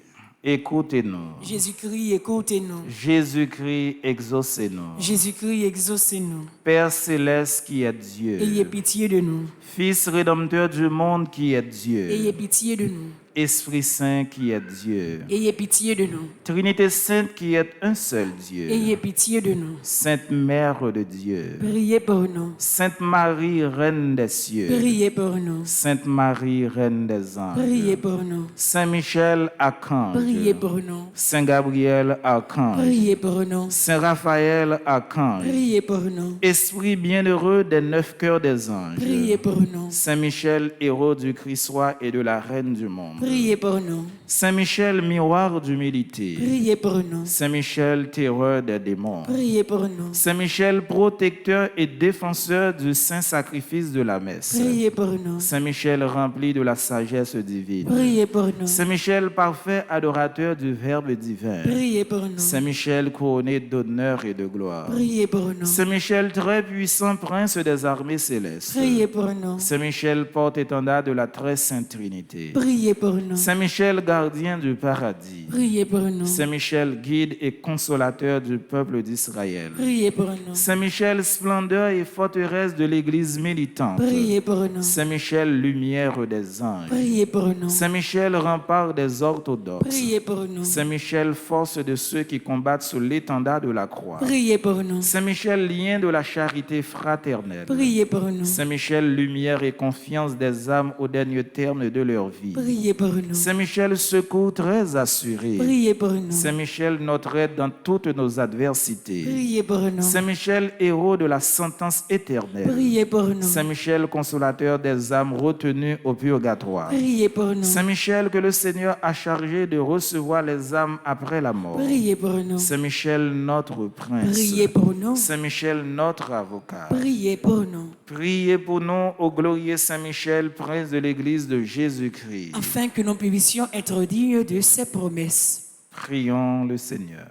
écoutez-nous. Jésus-Christ, écoutez-nous. Jésus-Christ, exaucez-nous. Jésus-Christ, exaucez-nous. Père céleste qui est Dieu. Ayez pitié de nous. Fils rédempteur du monde qui est Dieu. Ayez pitié de nous. Esprit Saint qui est Dieu. Ayez pitié de nous. Trinité Sainte qui est un seul Dieu. Ayez pitié de nous. Sainte Mère de Dieu. Priez pour nous. Sainte Marie, Reine des cieux. Priez pour nous. Sainte Marie, Reine des anges. Priez pour nous. Saint Michel, archange. Priez pour nous. Saint Gabriel, archange. Priez pour nous. Saint Raphaël, archange. Priez pour nous. Esprit bienheureux des 9 cœurs des anges. Priez pour nous. Saint Michel, héros du Christ roi et de la Reine du monde. Priez pour nous. Saint Michel, miroir d'humilité. Priez pour nous. Saint Michel, terreur des démons. Priez pour nous. Saint Michel, protecteur et défenseur du saint sacrifice de la messe. Priez pour nous. Saint Michel, rempli de la sagesse divine. Priez pour nous. Saint Michel, parfait adorateur du Verbe divin. Priez pour nous. Saint Michel, couronné d'honneur et de gloire. Priez pour nous. Saint Michel, très puissant prince des armées célestes. Priez pour nous. Saint Michel, porte-étendard de la très sainte Trinité. Priez pour nous. Saint Michel, gardien du paradis. Priez pour nous. Saint Michel, guide et consolateur du peuple d'Israël. Priez pour nous. Saint Michel, splendeur et forteresse de l'Église militante. Priez pour nous. Saint Michel, lumière des anges. Priez pour nous. Saint Michel, rempart des orthodoxes. Priez pour nous. Saint Michel, force de ceux qui combattent sous l'étendard de la croix. Priez pour nous. Saint Michel, lien de la charité fraternelle. Priez pour nous. Saint Michel, lumière et confiance des âmes au dernier terme de leur vie. Priez pour nous. Saint Michel, secours très assuré. Priez pour nous. Saint Michel, notre aide dans toutes nos adversités. Priez pour nous. Saint Michel, héros de la sentence éternelle. Priez pour nous. Saint Michel, consolateur des âmes retenues au purgatoire. Priez pour nous. Saint Michel, que le Seigneur a chargé de recevoir les âmes après la mort. Priez pour nous. Saint Michel, notre prince. Priez pour nous. Saint Michel, notre avocat. Priez pour nous. Priez pour nous, ô glorieux Saint Michel, prince de l'Église de Jésus-Christ. Afin que nous puissions être dignes de ses promesses. Prions le Seigneur.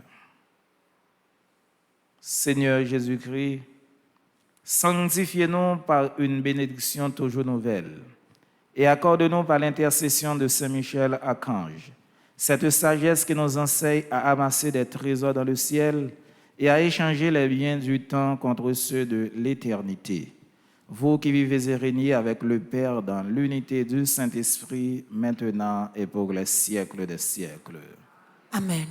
Seigneur Jésus-Christ, sanctifiez-nous par une bénédiction toujours nouvelle et accorde-nous par l'intercession de Saint Michel Archange cette sagesse qui nous enseigne à amasser des trésors dans le ciel et à échanger les biens du temps contre ceux de l'éternité. Vous qui vivez et régnez avec le Père dans l'unité du Saint-Esprit, maintenant et pour les siècles des siècles. Amen.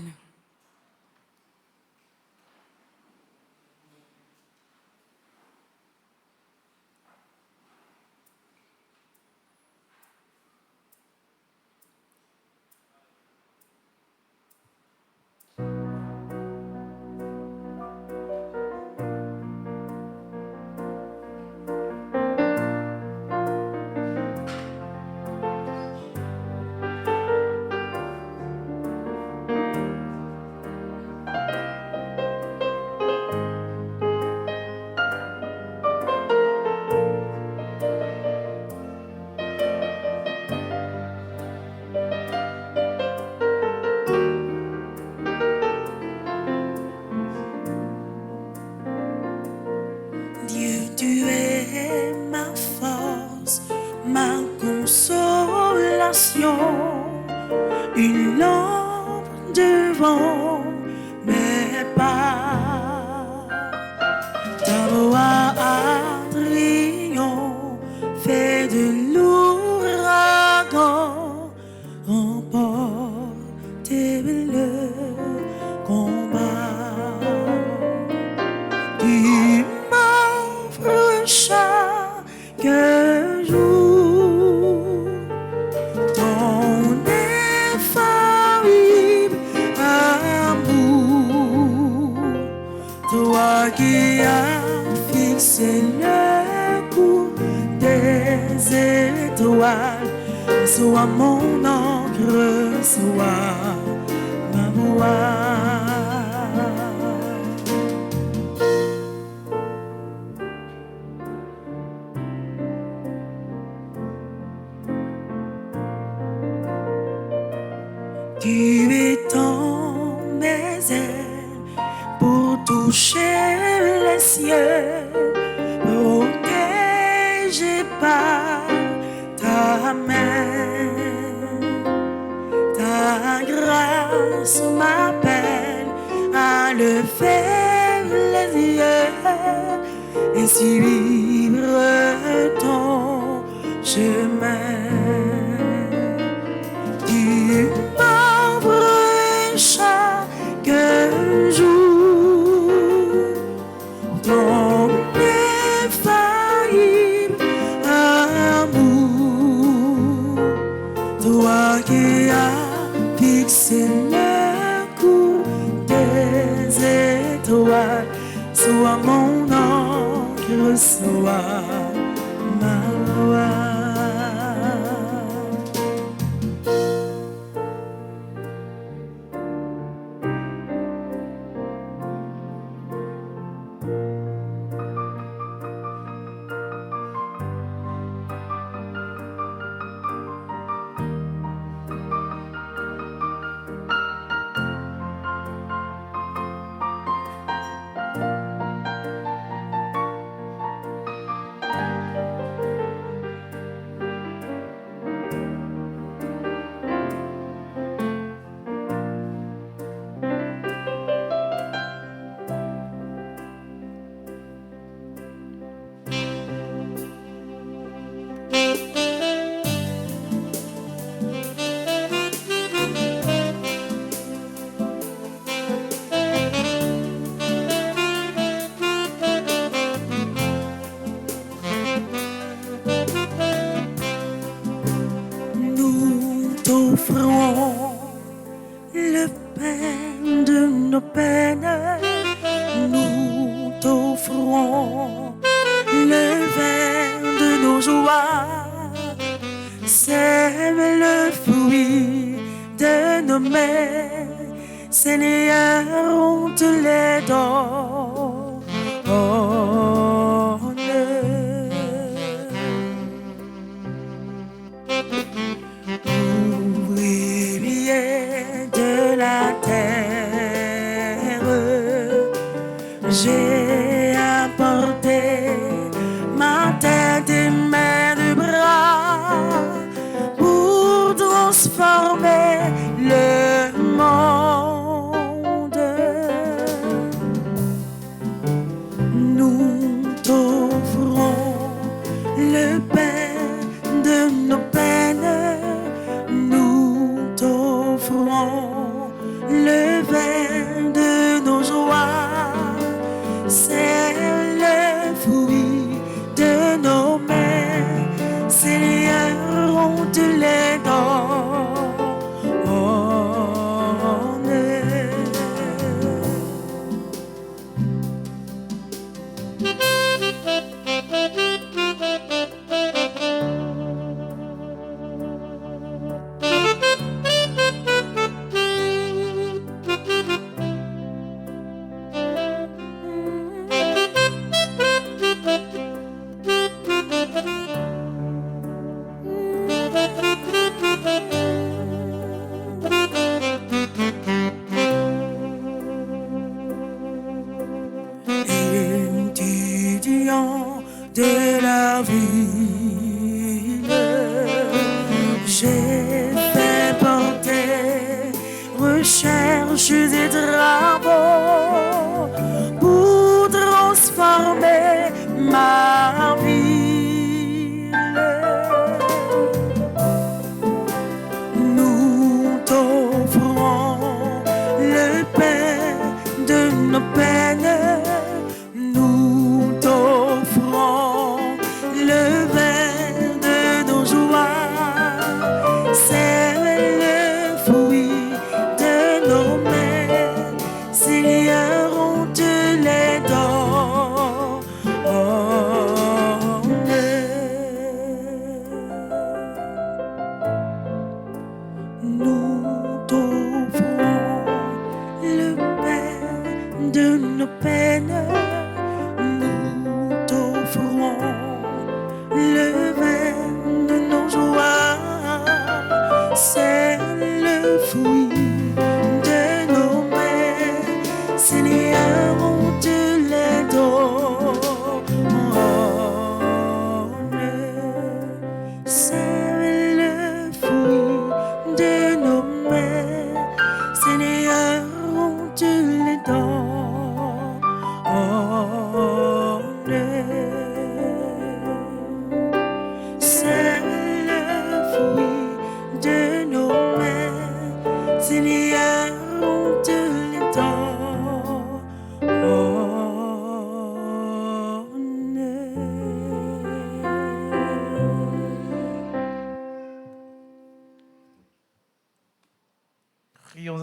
Dieu, tu es ma force, ma consolation, une lampe devant mes pas. Ta voix a triomphé de l'ouragan, remporté le combat. Tu m'offres chaque jour ton infaillible amour. Toi qui as fixé le cours des étoiles, sois mon encre, sois ma voix. Tu es ton grâce m'appelle à lever les yeux et suivre ton chemin. Tu m'ouvres chaque jour ton infaillible amour, toi qui as fixé le cours des étoiles, sois mon encre, sois ma loi. T'offrons le pain de nos peines, nous t'offrons le vin de nos joies, c'est le fruit de nos mains, Seigneur, on te les donne. De la terre, j'ai apporté ma tête et mes deux bras pour transformer le monde. Nous t'offrons le pain de nos peines, nous t'offrons le vin de nos joies, c'est le fruit de nos mains, Seigneur, on te les donne. Étudiant de la ville, j'ai fait porter recherches et travaux pour transformer ma ville. Nous t'offrons le pain de nos peines, nous t'offrons le vin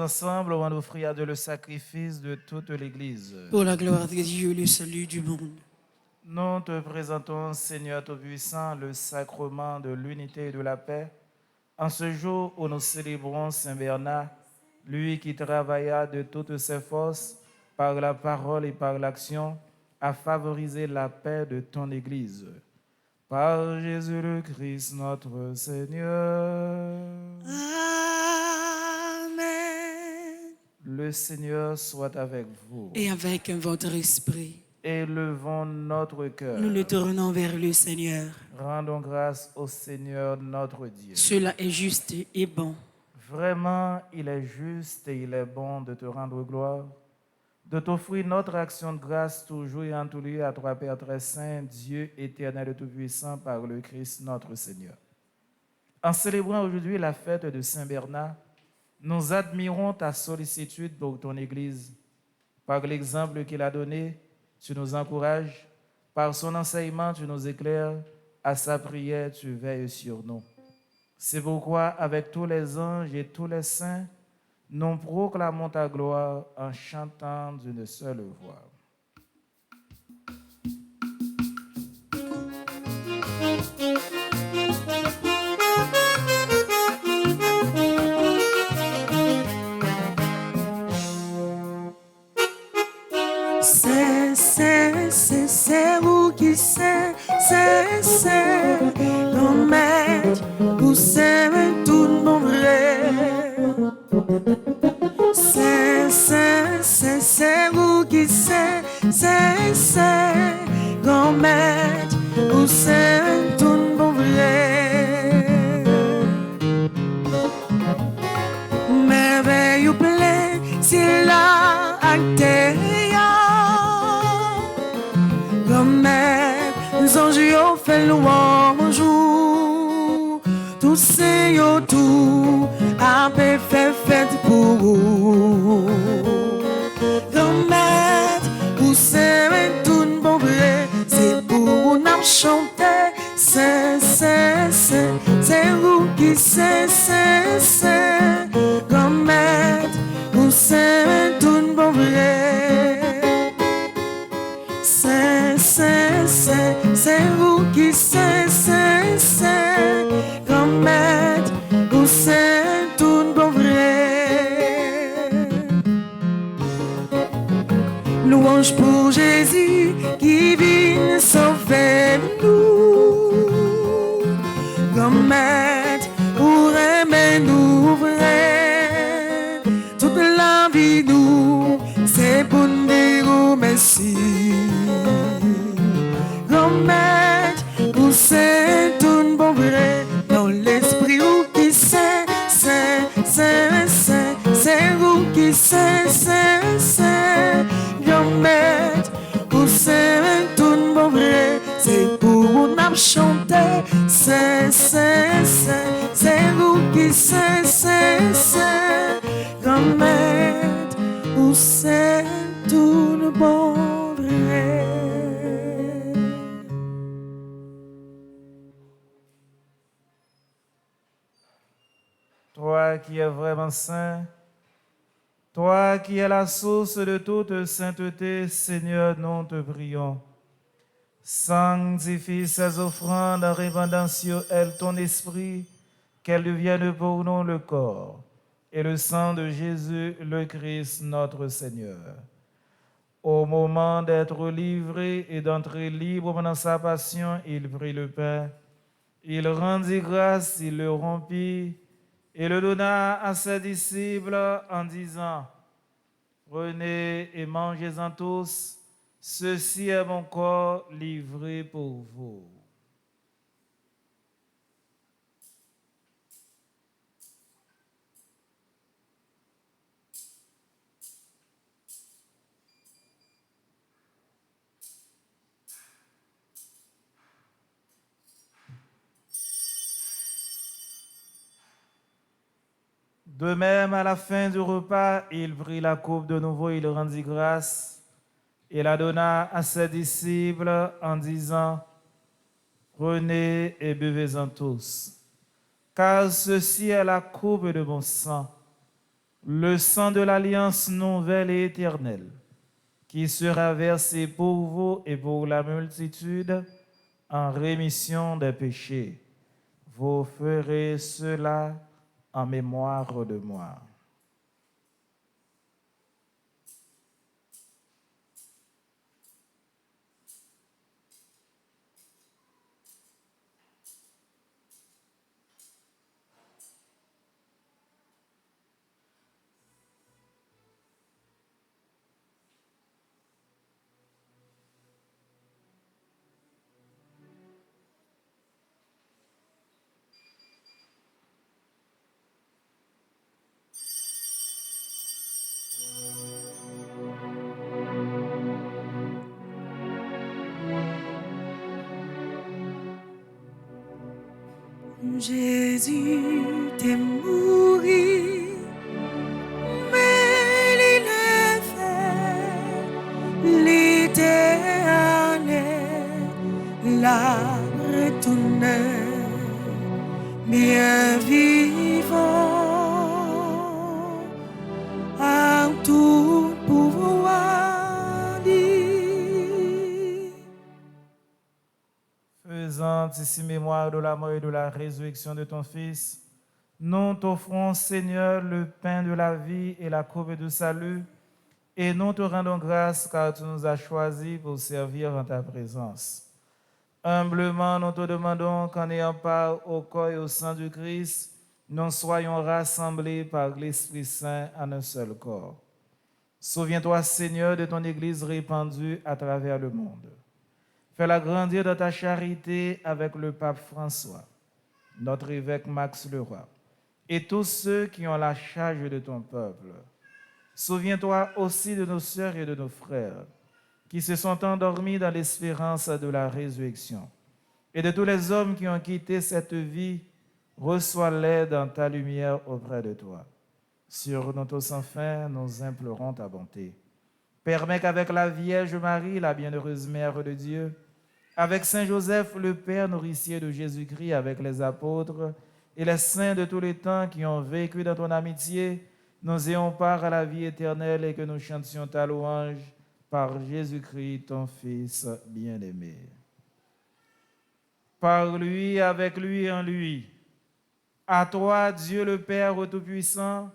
ensemble on offrir à Dieu le sacrifice de toute l'Église. Pour la gloire de Dieu, le salut du monde. Nous te présentons, Seigneur Tout-Puissant, le sacrement de l'unité et de la paix. En ce jour où nous célébrons Saint Bernard, lui qui travailla de toutes ses forces, par la parole et par l'action, à favoriser la paix de ton Église. Par Jésus le Christ, notre Seigneur. Amen. Le Seigneur soit avec vous. Et avec votre esprit, Élevons notre cœur. nous nous tournons vers le Seigneur. Rendons grâce au Seigneur notre Dieu. Cela est juste et bon. Vraiment, il est juste et il est bon de te rendre gloire, de t'offrir notre action de grâce toujours et en tout lieu à toi, Père très saint, Dieu éternel et tout-puissant, par le Christ notre Seigneur. En célébrant aujourd'hui la fête de Saint Bernard, nous admirons ta sollicitude pour ton Église. Par l'exemple qu'il a donné, tu nous encourages. Par son enseignement, tu nous éclaires. À sa prière, tu veilles sur nous. C'est pourquoi, avec tous les anges et tous les saints, nous proclamons ta gloire en chantant d'une seule voix. C'est vous qui c'est ton maître, vous savez tout mon vrai. C'est vous qui c'est ton maître, vous savez tout mon vrai. Merveille ou plein, c'est la acte. Nous anges fait louange, tout c'est tout, a fait fête pour vous. Grand-mère, vous savez tout bon vrai, c'est pour nous chanter, c'est vous qui c'est, grand-mère, vous savez tout bon vrai. C'est vous qui c'est, grand-mère, vous c'est tout bon vrai. Louange pour Jésus qui vient sauver nous, grand-mère, pour aimer nous vrai. Toute la vie nous, c'est pour nous dire merci. Grand-mère, vous c'est tout bon vrai, dans l'esprit où qui c'est vous qui c'est, grand-mère, vous c'est tout bon vrai, c'est pour nous chanter, c'est vous qui c'est, grand-mère, vous c'est tout bon vrai. Toi qui es vraiment saint, toi qui es la source de toute sainteté, Seigneur, nous te prions. Sanctifie ces offrandes en répandant sur elles ton esprit, qu'elles deviennent pour nous le corps et le sang de Jésus, le Christ, notre Seigneur. Au moment d'être livré et d'entrer libre dans sa passion, il prit le pain, il rendit grâce, il le rompit, et le donna à ses disciples en disant, « Prenez et mangez-en tous, ceci est mon corps livré pour vous. » De même, à la fin du repas, il prit la coupe de nouveau, il rendit grâce et la donna à ses disciples en disant, « Prenez et buvez-en tous, car ceci est la coupe de mon sang, le sang de l'alliance nouvelle et éternelle, qui sera versé pour vous et pour la multitude en rémission des péchés. Vous ferez cela en mémoire de moi. Jésus t'est mouru, mais il est fait l'éternel, la retournée, bien vivant, à tout pouvoir dit. Faisant ici mémoire de la mort et de la résurrection de ton Fils, nous t'offrons, Seigneur, le pain de la vie et la coupe de salut, et nous te rendons grâce car tu nous as choisis pour servir en ta présence. Humblement, nous te demandons qu'en ayant part au corps et au sang du Christ, nous soyons rassemblés par l'Esprit Saint en un seul corps. Souviens-toi, Seigneur, de ton Église répandue à travers le monde. Fais-la grandir dans ta charité avec le pape François, notre évêque Max Leroy, et tous ceux qui ont la charge de ton peuple. Souviens-toi aussi de nos sœurs et de nos frères qui se sont endormis dans l'espérance de la résurrection. Et de tous les hommes qui ont quitté cette vie, reçois-les dans ta lumière auprès de toi. Sur nous tous enfin, nous implorons ta bonté. Permets qu'avec la Vierge Marie, la bienheureuse Mère de Dieu, avec Saint Joseph, le Père nourricier de Jésus-Christ, avec les apôtres et les saints de tous les temps qui ont vécu dans ton amitié, nous ayons part à la vie éternelle et que nous chantions ta louange par Jésus-Christ, ton Fils bien-aimé. Par lui, avec lui et en lui, à toi, Dieu le Père Tout-Puissant,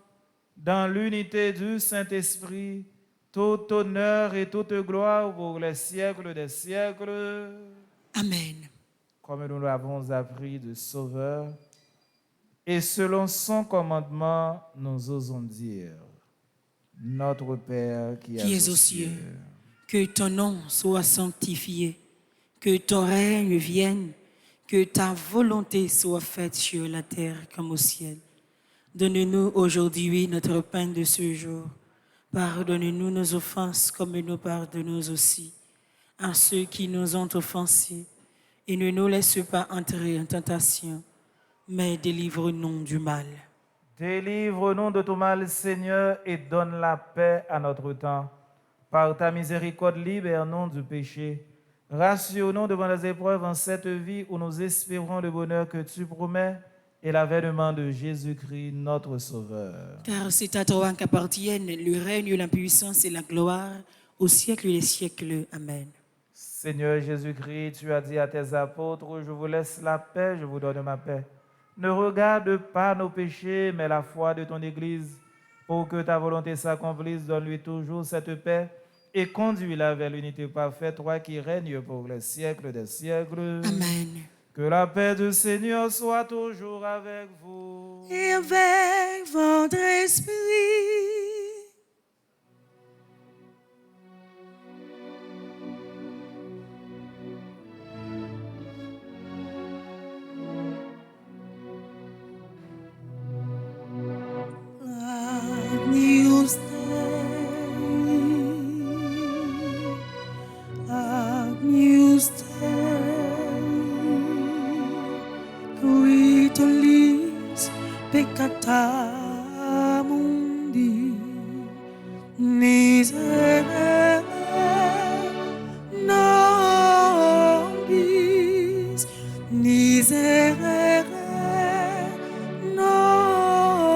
dans l'unité du Saint-Esprit, tout honneur et toute gloire pour les siècles des siècles. Amen. Comme nous l'avons appris du Sauveur, et selon son commandement, nous osons dire, Notre Père qui es aux cieux, que ton nom soit sanctifié, que ton règne vienne, que ta volonté soit faite sur la terre comme au ciel. Donne-nous aujourd'hui notre pain de ce jour. Pardonne-nous nos offenses comme nous pardonnons aussi à ceux qui nous ont offensés. Et ne nous laisse pas entrer en tentation, mais délivre-nous du mal. Délivre-nous de tout mal, Seigneur, et donne la paix à notre temps. Par ta miséricorde, libère-nous du péché. Rassure-nous devant les épreuves en cette vie où nous espérons le bonheur que tu promets et l'avènement de Jésus-Christ, notre Sauveur. Car c'est à toi qu'appartiennent le règne, la puissance et la gloire au siècle des siècles. Amen. Seigneur Jésus-Christ, tu as dit à tes apôtres, je vous laisse la paix, je vous donne ma paix. Ne regarde pas nos péchés, mais la foi de ton Église. Pour que ta volonté s'accomplisse, donne-lui toujours cette paix et conduis-la vers l'unité parfaite, toi qui règnes pour les siècles des siècles. Amen. Que la paix du Seigneur soit toujours avec vous. Et avec votre esprit. Agnus Dei, Agnus Dei, qui tollis peccata mundi, miserere nobis, miserere nobis,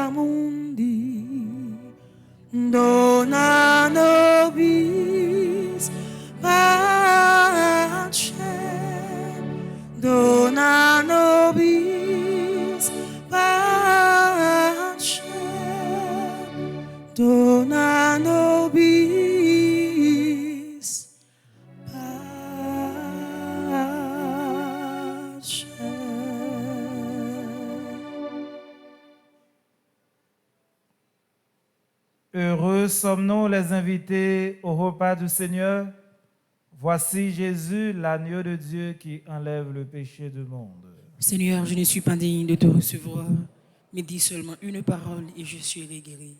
amundi, dona nobis pace, dona nobis pace, dona nobis pace. Heureux sommes-nous les invités au repas du Seigneur. Voici Jésus, l'agneau de Dieu qui enlève le péché du monde. Seigneur, je ne suis pas digne de te recevoir, mais dis seulement une parole et je serai guéri.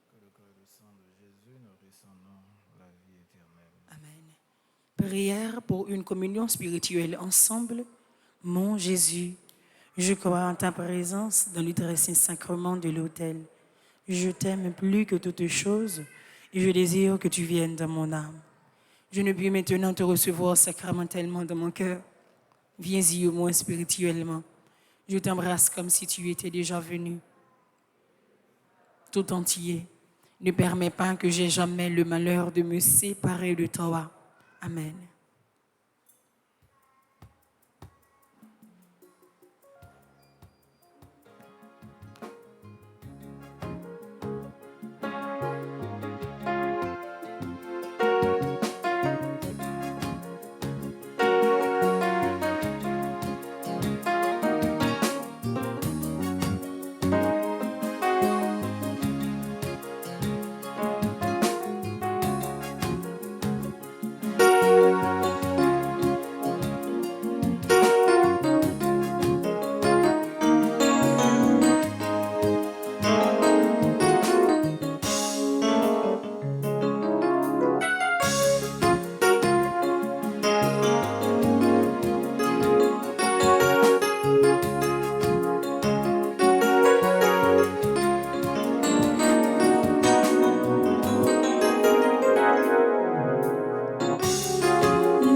Que le corps et le sang de Jésus nourrissent en nous la vie éternelle. Amen. Prière pour une communion spirituelle ensemble. Mon Jésus, je crois en ta présence dans le très saint sacrement de l'autel. Je t'aime plus que toutes choses et je désire que tu viennes dans mon âme. Je ne puis maintenant te recevoir sacramentellement dans mon cœur. Viens-y au moins spirituellement. Je t'embrasse comme si tu étais déjà venu. Tout entier. Ne permets pas que j'aie jamais le malheur de me séparer de toi. Amen.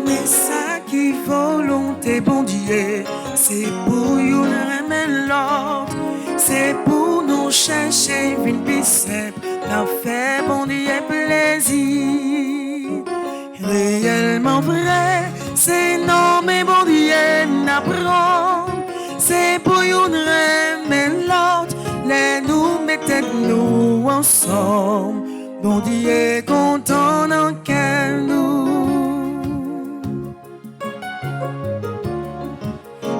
Mais ça qui volonté bon Dieu, c'est pour nous remettre l'ordre, c'est pour nous chercher une bicep, d'en faire bon Dieu plaisir. Réellement vrai, c'est non mais bon Dieu n'apprend, c'est pour nous remettre l'ordre, les nous mettez nous ensemble, bon Dieu content dans quel nous.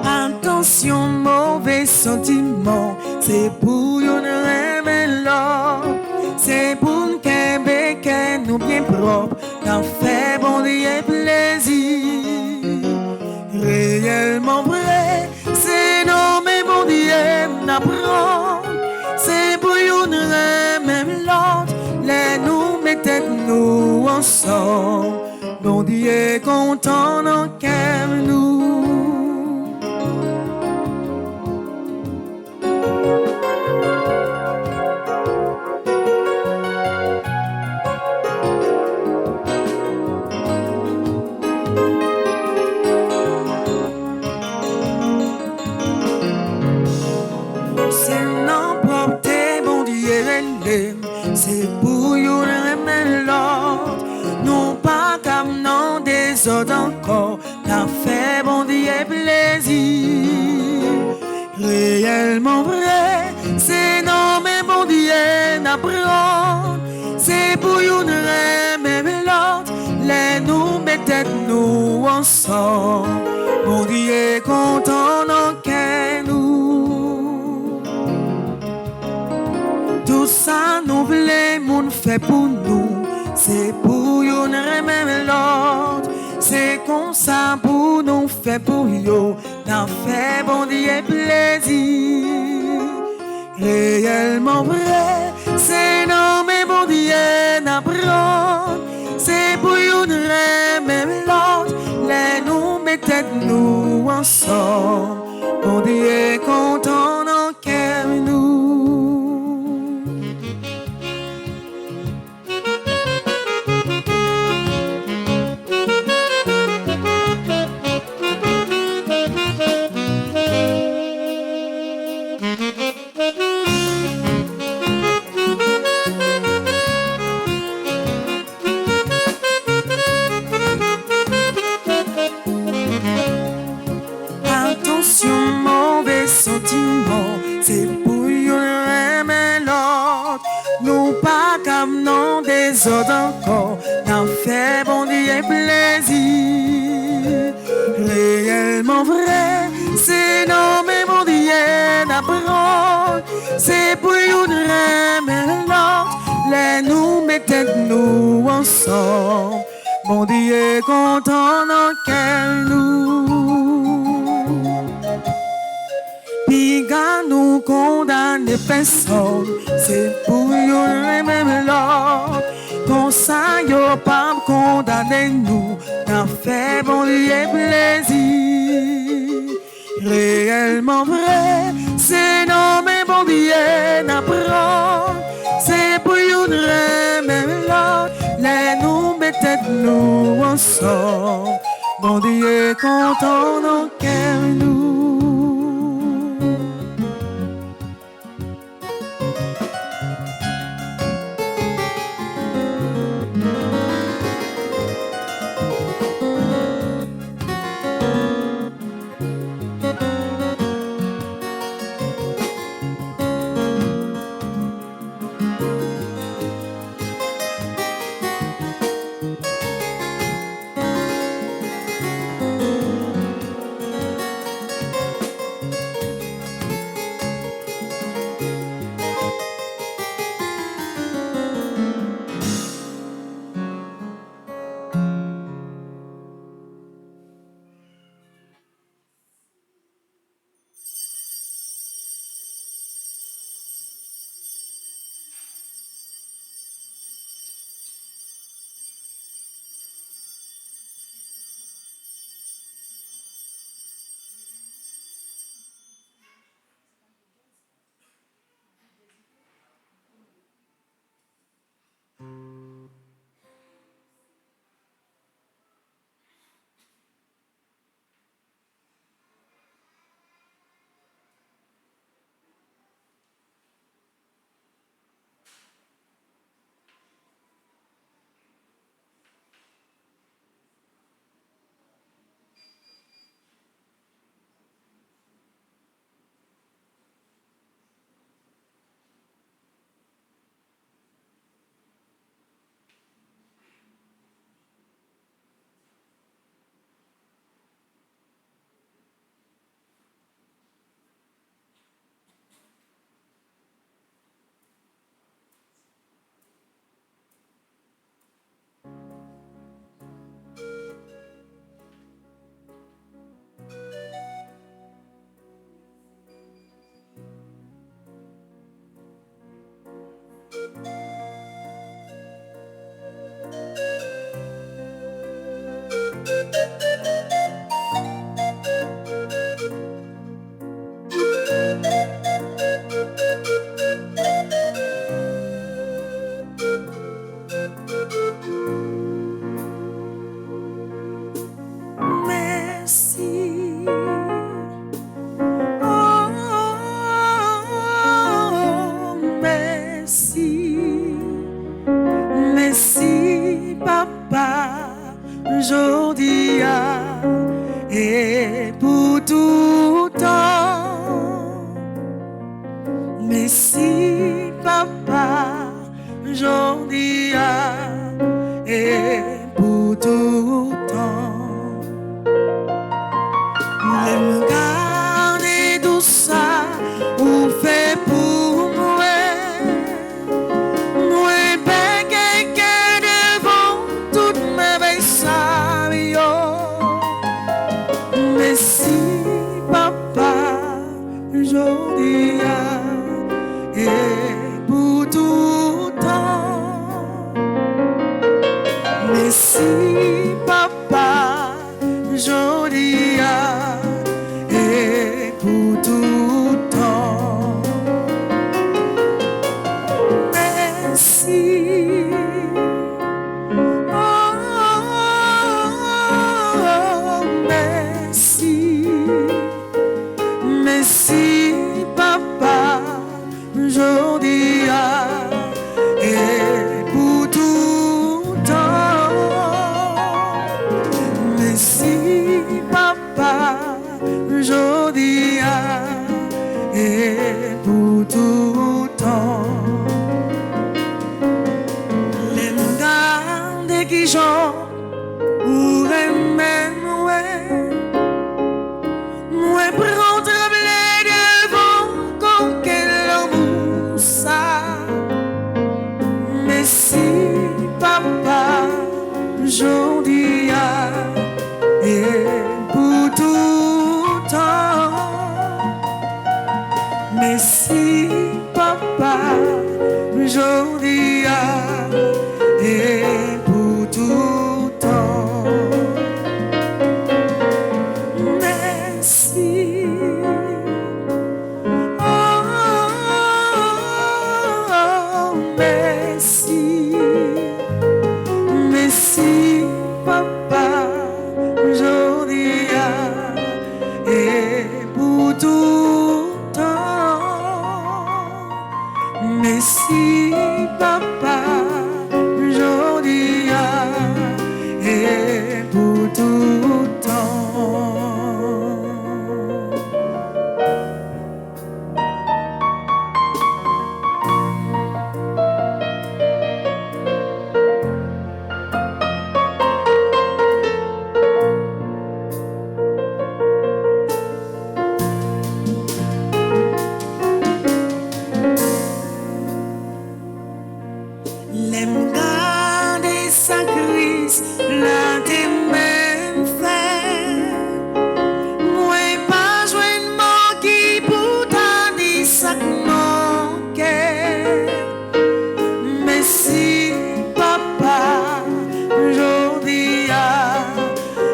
Attention, mauvais sentiment, c'est pour nous remettre l'ordre, c'est pour nous Québec nous bien propre, d'en faire bon Dieu plaisir. Réellement vrai, c'est non mais bon Dieu n'apprend, c'est pour nous remettre l'ordre, les nous mettez nous ensemble, bon Dieu content dans quel nous. C'est n'importe bon Dieu, c'est pour nous remettre l'ordre, non pas comme non des autres encore, t'as fait bon Dieu plaisir. Réellement vrai, c'est non mais bon Dieu n'apprend, c'est pour nous remettre l'ordre, les nous mettez nous ensemble, bon Dieu content dans quel nous. Tout ça nous voulons fait pour nous, c'est pour nous remettre l'ordre, c'est comme ça pour nous fait pour nous, d'en faire bon Dieu plaisir. Réellement vrai, c'est non mais bon Dieu n'apprend, c'est pour nous remettre l'ordre, les nous mettez nous ensemble, bon Dieu content dans quel nous. encore, n'a fait bon Dieu plaisir. Réellement vrai, c'est non mais bon Dieu d'apprendre. C'est pour une remerciement, les nous mettez nous ensemble. Bon Dieu content dans quel nous. Piga nous condamner personne, c'est pour une même l'ordre. Comme ça, yo pas condamner nous, n'a fait bon Dieu plaisir. Réellement vrai, c'est non mais bon Dieu n'apprend. C'est pour une même l'ordre, les nous mettez nous ensemble. Bon Dieu content dans cœur nous. Si aujourd'hui et pour tout temps. Merci. Oh, merci. Merci, Papa, aujourd'hui et pour tout temps. Merci, Papa, aujourd'hui et pour tout temps. L'aime garder sa crise, la des mêmes faits. Moi, pas joindre qui pour t'en dire ça manquait. Merci, Papa, aujourd'hui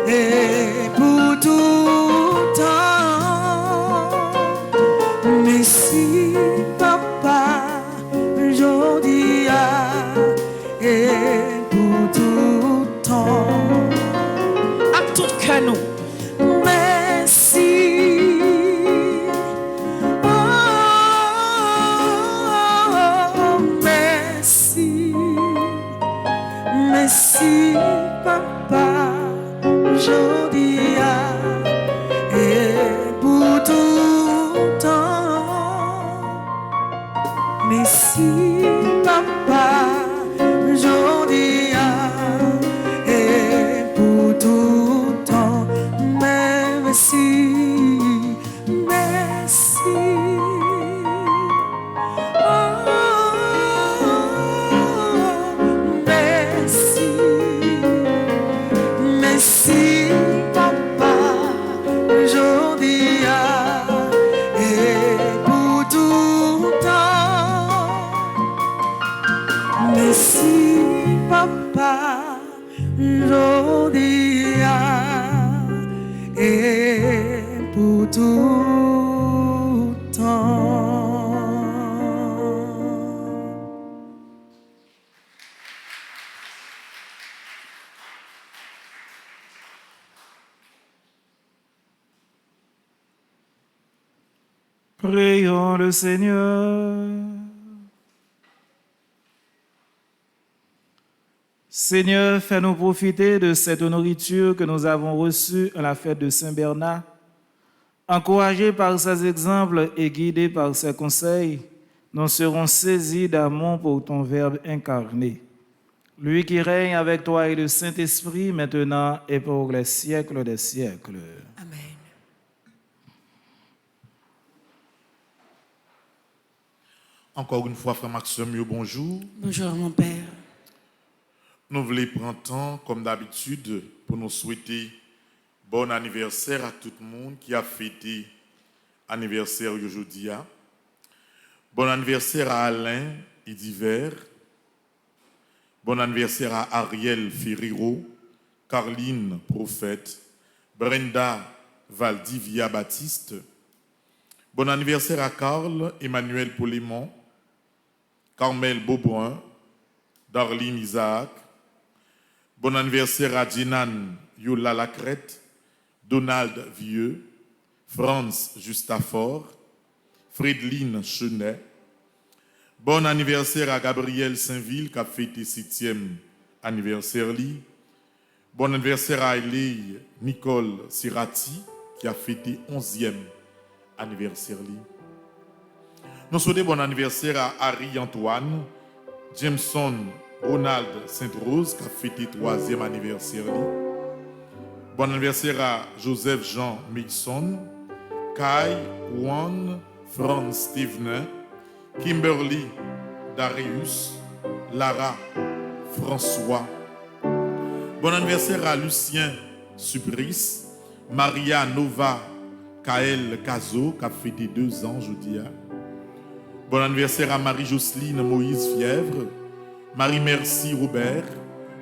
et pour tout temps. Merci, Papa, aujourd'hui et pour tout temps. À tout cœur nous. Merci. Oh, merci. Merci, Papa, aujourd'hui et pour tout temps. Merci, Papa, aujourd'hui et pour tout temps. Merci, merci. Oh, merci. Merci, Papa, aujourd'hui et pour tout temps. Merci, Papa, aujourd'hui et pour tout temps. Prions le Seigneur. Seigneur, fais-nous profiter de cette nourriture que nous avons reçue à la fête de Saint-Bernard. Encouragés par ses exemples et guidés par ses conseils, nous serons saisis d'amour pour ton Verbe incarné. Lui qui règne avec toi et le Saint-Esprit, maintenant et pour les siècles des siècles. Amen. Encore une fois, frère Maxime, bonjour. Bonjour, mon père. Nous voulons prendre temps, comme d'habitude, pour nous souhaiter bon anniversaire à tout le monde qui a fêté anniversaire aujourd'hui. Bon anniversaire à Alain Idiver. Bon anniversaire à Ariel Ferrero, Carline Prophète, Brenda Valdivia Baptiste. Bon anniversaire à Carl Emmanuel Polémon, Carmel Beaubrun, Darlene Isaac. Bon anniversaire à Jenan Yola Lacrette, Donald Vieux, Franz Justafort, Frédeline Chenet. Bon anniversaire à Gabriel Saint-Ville qui a fêté 7e anniversaire. Bon anniversaire à Elie Nicole Sirati qui a fêté 11e anniversaire. Nous souhaitons bon anniversaire à Harry Antoine, Jameson Ronald Sainte-Rose qui a fêté 3e anniversaire. Bon anniversaire à Joseph Jean Mixon, Kai Juan Franz Stevenin, Kimberly Darius, Lara François. Bon anniversaire à Lucien Supris, Maria Nova Kael Kazo qui a fêté 2 ans aujourd'hui. Bon anniversaire à Marie-Jocelyne Moïse Fièvre, Marie-Merci Robert,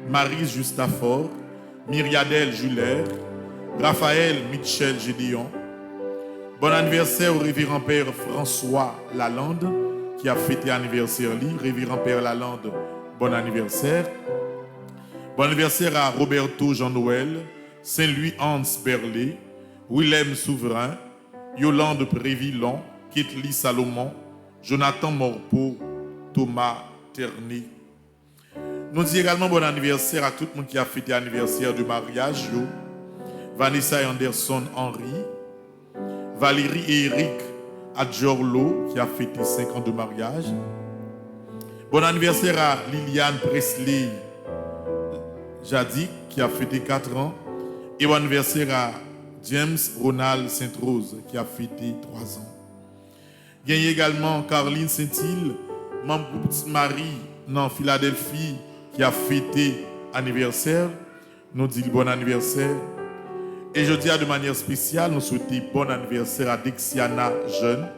Marie Justafort, Myriadel Juller, Raphaël Michel Gédéon. Bon anniversaire au révérend Père François Lalande, qui a fêté anniversaire lui. Révérend Père Lalande, bon anniversaire. Bon anniversaire à Roberto Jean-Noël, Saint-Louis Hans Berlé, Willem Souverain, Yolande Prévillon, Ketli Salomon, Jonathan Morpeau, Thomas Terny. Nous disons également bon anniversaire à tout le monde qui a fêté anniversaire de mariage. Vanessa et Anderson Henry, Valérie et Eric Adjorlo qui a fêté 5 ans de mariage. Bon anniversaire à Liliane Presley Jadik qui a fêté 4 ans. Et bon anniversaire à James Ronald Sainte-Rose qui a fêté 3 ans. Il y a également Caroline Saint-Île, membre de Petite Marie dans Philadelphie qui a fêté anniversaire. Nous disons bon anniversaire. Et je dis de manière spéciale, nous souhaitons bon anniversaire à Dexiana Jeune.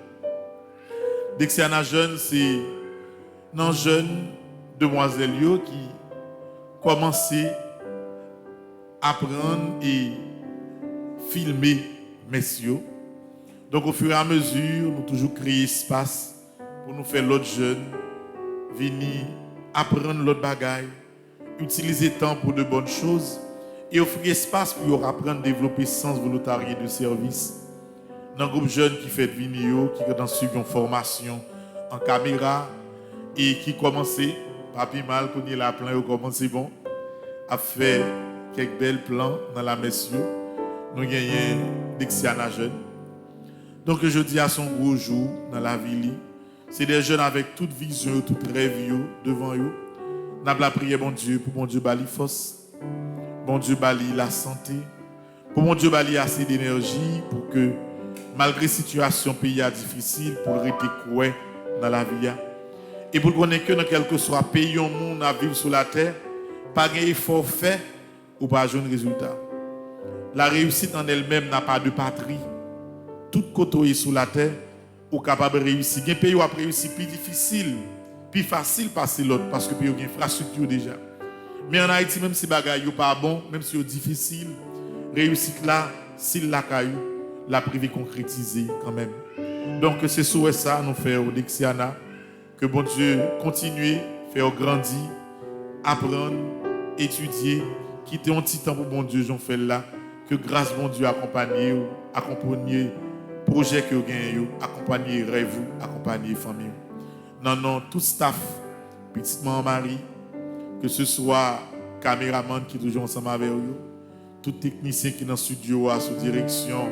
Dexiana Jeune, c'est une jeune demoiselle qui commençait à apprendre et filmer messieurs. Donc au fur et à mesure, nous toujours créer espace pour nous faire l'autre jeune venir apprendre l'autre bagaille, utiliser temps pour de bonnes choses et offrir espace pour apprendre à développer sens volontarié de service. Dans un groupe jeune qui fait de vidéo, qui est dans une formation en caméra et qui commence, papi mal, qu'on y la plan, il commence bon, à faire quelques belles plans dans la messieurs. Nous gagnons Dexiana Jeune. Donc je dis à son gros jour dans la ville, c'est des jeunes avec toute vision, toute rêve devant eux. Nous avons la prière, bon Dieu, pour mon Dieu bali force. Bon Dieu bali la santé. Pour mon Dieu bali assez d'énergie pour que malgré la situation pays difficile, pour rester coué dans la vie. Et pour qu'on ait que dans quel que soit pays au monde à vivre sur la terre, pas d'effort fait ou pas de résultat. La réussite en elle-même n'a pas de patrie. Tout côté sur la terre, ou capable de réussir. Il y a un pays où a réussi plus difficile, plus facile passer l'autre parce que il y a une infrastructure déjà. Mais en Haïti, même si les bagages sont pas bon, même si c'est difficile, réussite là, s'il l'a caillou, la privé concrétisée quand même. Donc c'est sur ça nous faisons au Dexiana que bon Dieu continue, faire grandir, apprendre, étudier, quitter un petit temps pour bon Dieu, j'en fais là, que grâce bon Dieu accompagner projet que vous gagnez, accompagner rêve, accompagner famille. Non, tout staff, petite maman Marie, que ce soit caméraman qui est toujours ensemble avec vous, tout technicien qui est dans le studio sous direction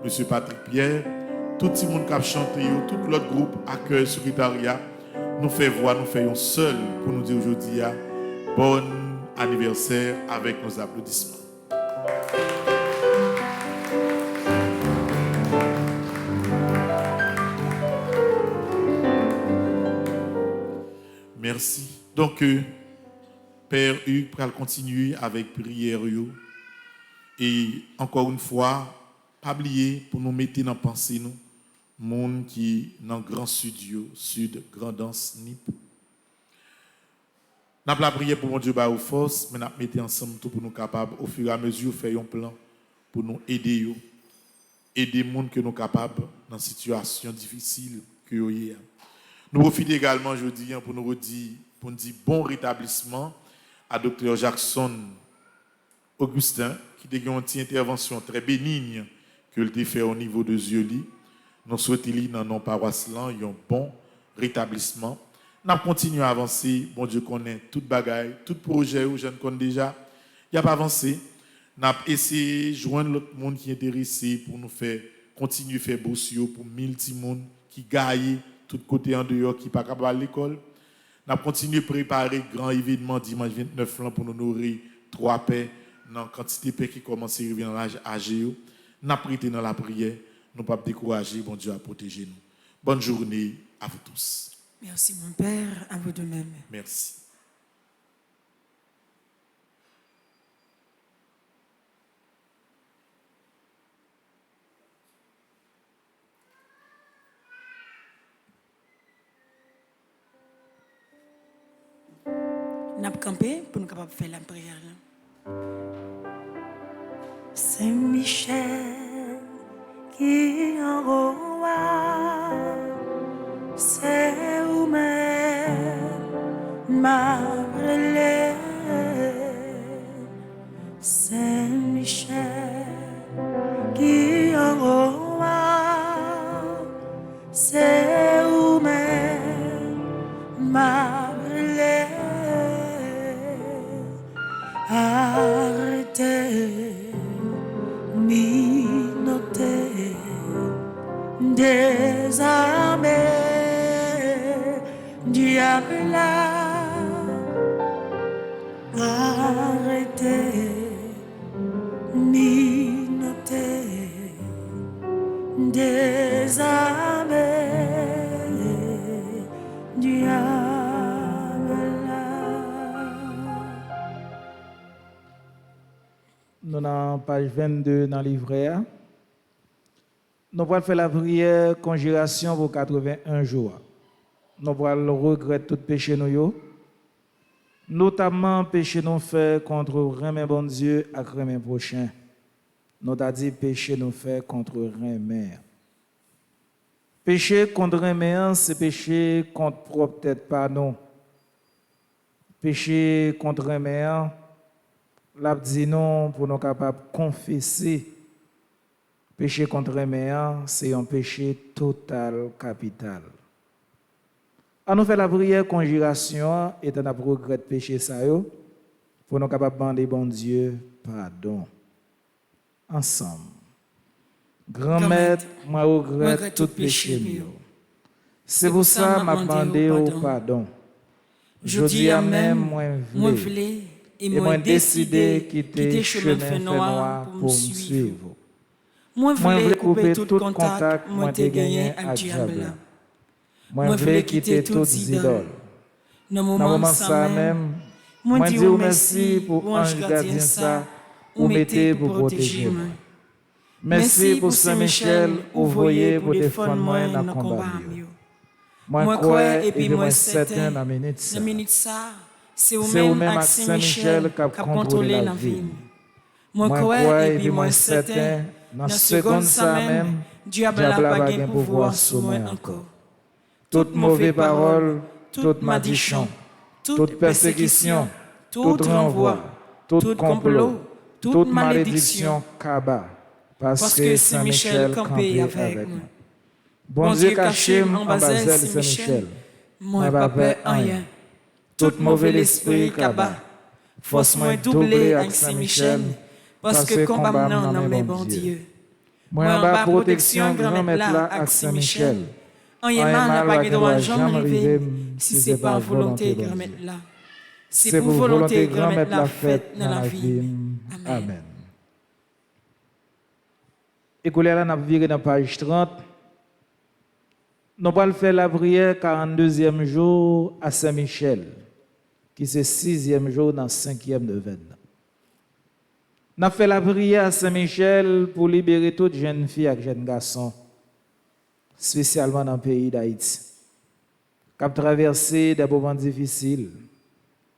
M. Patrick Pierre, tout le monde qui a chanté, tout l'autre groupe, accueil, secrétariat, nous fait voix, nous faisons seul pour nous dire aujourd'hui bon anniversaire avec nos applaudissements. Merci. Donc, Père Hugues, pour continuer avec prière. Et encore une fois, pas oublier pour nous mettre dans la pensée, nous, monde qui dans le grand studio, sud, grandance, NIP. Nous avons la prière pour mon Dieu, bah, aux forces, mais nous avons mis ensemble tout pour nous capables, au fur et à mesure, faire un plan pour nous aider. Aider les gens que nous sommes capables dans une situation difficile que nous avons. Nous profitons également aujourd'hui pour nous dire bon rétablissement à Dr. Jackson Augustin, qui a eu une intervention très bénigne que il a fait au niveau de Zioli. Nous souhaitons dans nos paroisses un bon rétablissement. Nous continuons à avancer. Bon Dieu connaît toute bagaille, tout projet où je ne connais déjà. Il n'y a pas avancé. Nous avons essayé de joindre l'autre monde qui est intéressé pour nous faire continuer à faire bossio pour 1000 petits monde qui gagnent tout côté en dehors qui ne sont pas capable à l'école. Nous avons continué à préparer un grand événement dimanche 29 pour nous nourrir 3 paix dans la quantité de paix qui commence à arriver dans l'âge âgé. Nous avons prêté dans la prière. Nous ne pouvons pas décourager. Bon Dieu a protégé nous. Bonne journée à vous tous. Merci mon Père, à vous de même. Merci. N'a pas campé pour nous capables faire la prière. Saint-Michel qui en roi, c'est vous-même ma relève. Saint-Michel qui en roi, c'est vous-même ma relève. Arrêtez minoter désarmé diable arrêtez minoter désarmé diable. Nous dans page 22 dans le livret. Nous allons faire la prière conjuration pour 81 jours. Nous allons regretter tout péché nous, notamment péché nous fait contre remet bon Dieu et remet prochain. Nous avons dit péché nous fait contre remet. Péché contre remet, c'est péché contre propre tête pas non. Péché contre remet, l'a dit non pour nous capables de confesser. Péché contre reméant, c'est un péché total, capital. À nous faire la prière conjuration et à nous regretter péché ça pour nous capables de demander bon Dieu pardon. Ensemble. Grand maître, moi regrette tout péché. C'est pour ça m'a demandé au pardon. Je dis à même moi voulais et moi décidé quitter chemin noir pour me suivre. Moi voulais couper tout contact, moi te gagné avec diable. Moi voulais quitter toutes idoles. Dans moment ça même, moi dis merci pour ange gardien ça, ou mettez pour protéger moi. Merci pour Saint-Michel, ou voyez pour défendre moi dans le combat. Moi crois et puis moi certain dans minute ça. C'est vous-même avec Saint-Michel qui a contrôlé la vie. Moi crois et puis moi certain. Dans la seconde ça même, diable n'a pas de pouvoir sur moi encore. Toute mauvaise parole, toute malédiction, toute persécution, tout renvoi, tout complot, toute malédiction, kaba, parce que Saint-Michel campé avec nous. Bon Dieu caché en bas Saint-Michel, moi pas peur rien. Tout mauvais esprit kaba, force moi doubler avec Saint-Michel. Parce que combat non mais bon Dieu. Moi en bas protection grand maître là avec Saint-Michel. En Yéman n'a pas de droit jamais arriver si c'est pas volonté grand maître là. C'est pour volonté grand maître la fête dans la vie. Amen. Écoutez là n'a viré dans page 30. Nous allons faire la prière 42e jour à Saint-Michel qui c'est 6e jour dans 5e neuvaine. Nous avons fait la prière à Saint-Michel pour libérer toutes jeunes filles et jeunes garçons, spécialement dans le pays d'Haïti, qui ont traversé des moments difficiles,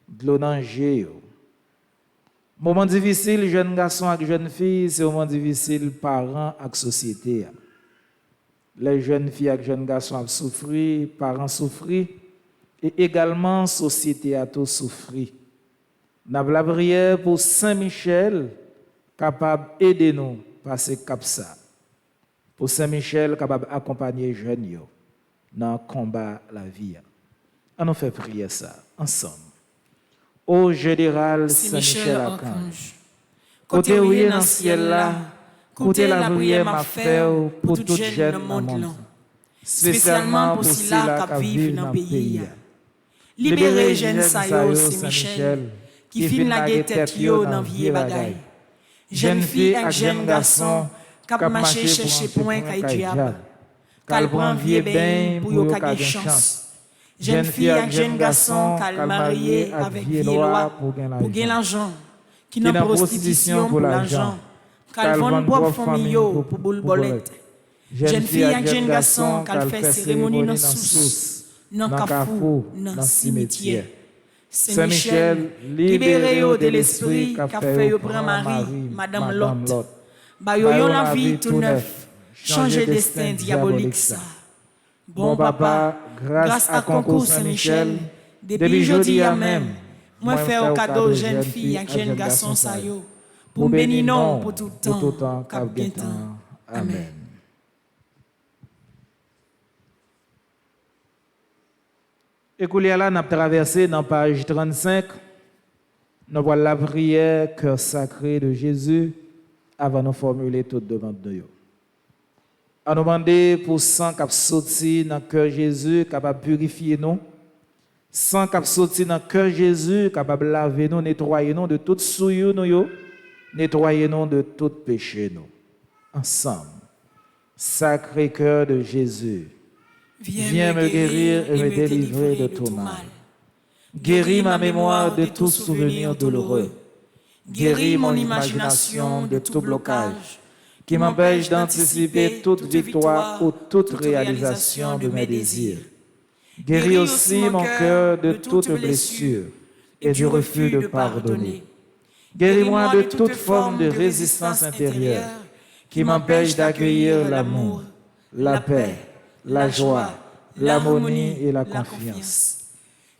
de l'eau danger. Moments difficiles, jeunes garçons et jeunes filles, c'est moments difficiles, parents et société. Les jeunes filles et jeunes garçons ont souffert, parents souffrent, et également société a tout souffert. Nous avons la prière pour Saint-Michel, capable d'aider nous à passer cap ça. Pour Saint-Michel, capable d'accompagner les jeunes dans le combat la vie. On nous fait prier ça ensemble. Ô général Saint-Michel Archange, côté où est dans le ciel là, côté la prière m'a fait pour tout jeune dans le monde, spécialement pour ceux-là qui vivent dans le pays. Libérez jeunes Saint-Michel, qui finit la tête dans la vie bagaille. Jeune fille et jeune garçon, qui marché chercher point qu'à diable, qui prend vie bien pour yon ka chance. Jeune fille et jeune garçon, qui marié avec vie loi pour gagner l'argent, qui dans prostitution pour l'argent, qui vend boire famille pour boule bolette. Jeune fille et jeune garçon, qui fait cérémonie dans sous, dans carrefour, dans cimetière. Saint-Michel, libérez-vous de l'esprit qu'a fait au grand Marie, Madame Lot. Bayoyon la vie tout neuf, changer destin diabolique ça. Bon papa, grâce à concours Saint-Michel, depuis jeudi à même, moi faire au cadeau jeune fille et jeune garçon ça yo, pour bénir non pour tout temps, cap bien temps. Amen. Écoutez là, nous avons traversé dans page 35. Nous voilà la prière cœur sacré de Jésus avant de formuler toute demande de nous. À nous demander pour sang qui a sorti dans le cœur Jésus, capable de purifier nous. Sang qui a sorti dans le cœur Jésus, capable de laver nous, nettoyer nous de toute souillure, nettoyer nous de tout péché. Nous. Ensemble, sacré cœur de Jésus. Viens me guérir et me délivrer de tout mal. Guéris ma mémoire de tout souvenir douloureux. Guéris mon imagination de tout blocage qui m'empêche d'anticiper toute victoire ou toute réalisation de mes désirs. Guéris aussi mon cœur de toute blessure et du refus de pardonner. Guéris-moi de toute forme de résistance intérieure qui m'empêche d'accueillir l'amour, la paix, la joie, l'harmonie et la confiance.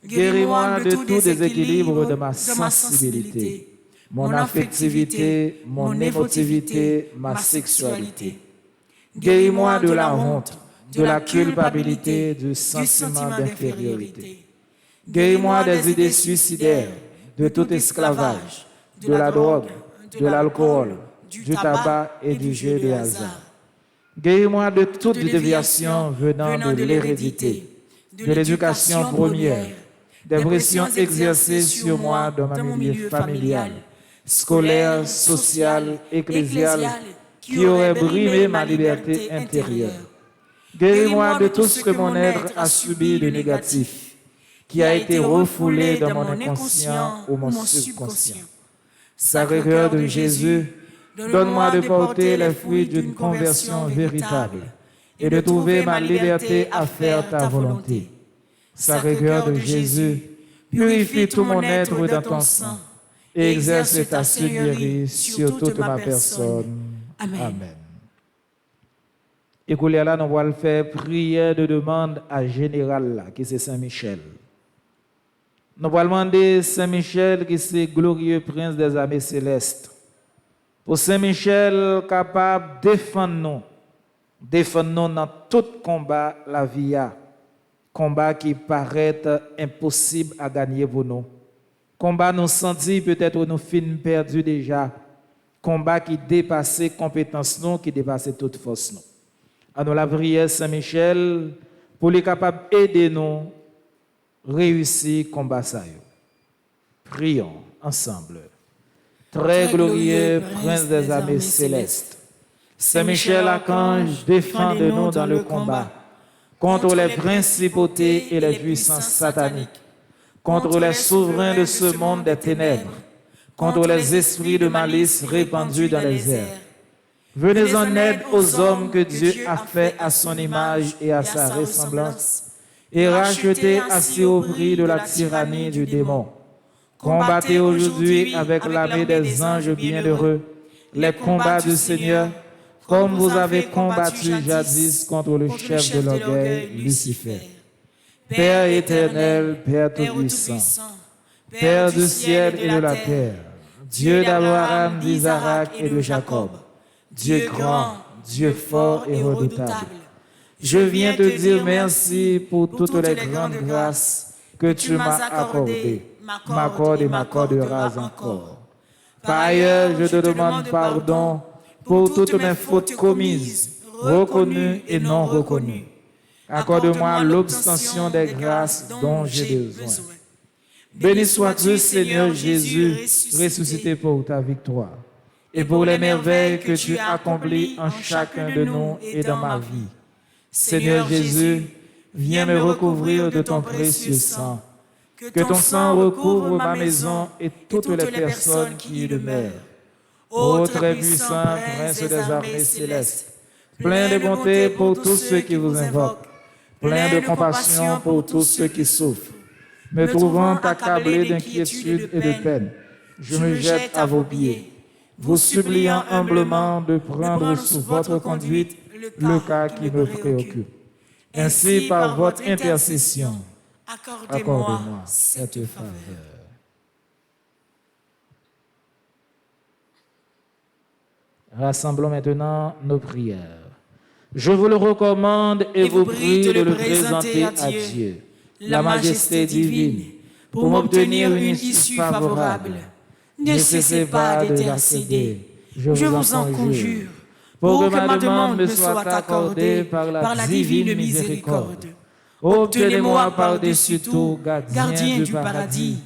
Guéris-moi de tout déséquilibre de ma sensibilité, mon affectivité, mon émotivité, ma sexualité. Guéris-moi de la honte, de la culpabilité, du sentiment d'infériorité. Guéris-moi des idées suicidaires, de tout esclavage, de la drogue, de l'alcool, du tabac et du jeu de hasard. Guéris-moi de toute déviation venant de l'hérédité, de l'éducation première, des pressions exercées sur moi dans mon milieu familial, scolaire, social, ecclésial, qui aurait brimé ma liberté intérieure. Guéris-moi de tout ce que mon être a subi de négatif, qui a été refoulé dans mon inconscient ou mon subconscient. Sacré-Cœur de Jésus, donne-moi de porter les fruits d'une conversion véritable et de trouver ma liberté à faire ta volonté. Sacré-Cœur de Jésus, purifie tout mon être dans ton sang et exerce ta seigneurie sur toute ma personne. Amen. Écoutez là, nous allons faire prière de demande à Général, là, qui c'est Saint-Michel. Nous allons demander Saint-Michel, qui c'est glorieux prince des armées célestes. Pour Saint-Michel, capable de défendre nous dans tout combat la vie, combat qui paraît impossible à gagner pour nous, combat nous sentis peut-être nous fin perdus déjà, combat qui dépasse compétences nous, qui dépasse toute force nous. À nous la prière Saint-Michel pour les capables d'aider nous réussir combat ça. Prions ensemble. Très glorieux prince des armées célestes, Saint-Michel Archange, défendez-nous dans le combat contre les principautés et les puissances sataniques, contre les souverains de ce monde des ténèbres, contre les esprits de malice répandus dans les airs. Venez en aide aux hommes que Dieu a fait à son image et à sa ressemblance, et rachetez assez au prix de la tyrannie du démon. Combattez aujourd'hui avec l'armée des anges bienheureux les combats du Seigneur, comme vous avez combattu jadis contre le chef de l'orgueil, Lucifer. Père éternel, Père tout-puissant, Père du ciel et de la terre, Dieu d'Abraham, d'Isaac et de Jacob, Dieu grand, Dieu fort et redoutable, je viens te dire merci pour toutes les grandes grâces que tu m'as accordées, m'accorde et m'accorderas encore. Par ailleurs, je te demande pardon pour toutes mes fautes commises, reconnues et non reconnues. Accorde-moi l'obtention des grâces dont j'ai besoin. Béni sois-tu, Seigneur Jésus, ressuscité pour ta victoire et pour les merveilles que tu accomplis en chacun de nous et dans ma vie. Seigneur Jésus, viens me recouvrir de ton précieux sang. Que ton sang recouvre ma maison et toutes les personnes qui y demeurent. Ô très puissant prince des armées célestes, plein de bonté pour tous ceux qui vous invoquent, plein de compassion pour tous ceux qui souffrent. Me trouvant accablé d'inquiétude et de peine, je me jette à vos pieds, vous suppliant humblement de prendre sous votre conduite le cas qui me préoccupe. Ainsi, par votre intercession, accordez-moi cette faveur. Rassemblons maintenant nos prières. Je vous le recommande et vous prie de le présenter à Dieu, la majesté divine, pour m'obtenir une issue favorable. Ne cessez pas d'intercéder, je vous en conjure, pour que ma demande me soit accordée par la divine miséricorde. Obtenez-moi par-dessus tout, gardien du paradis,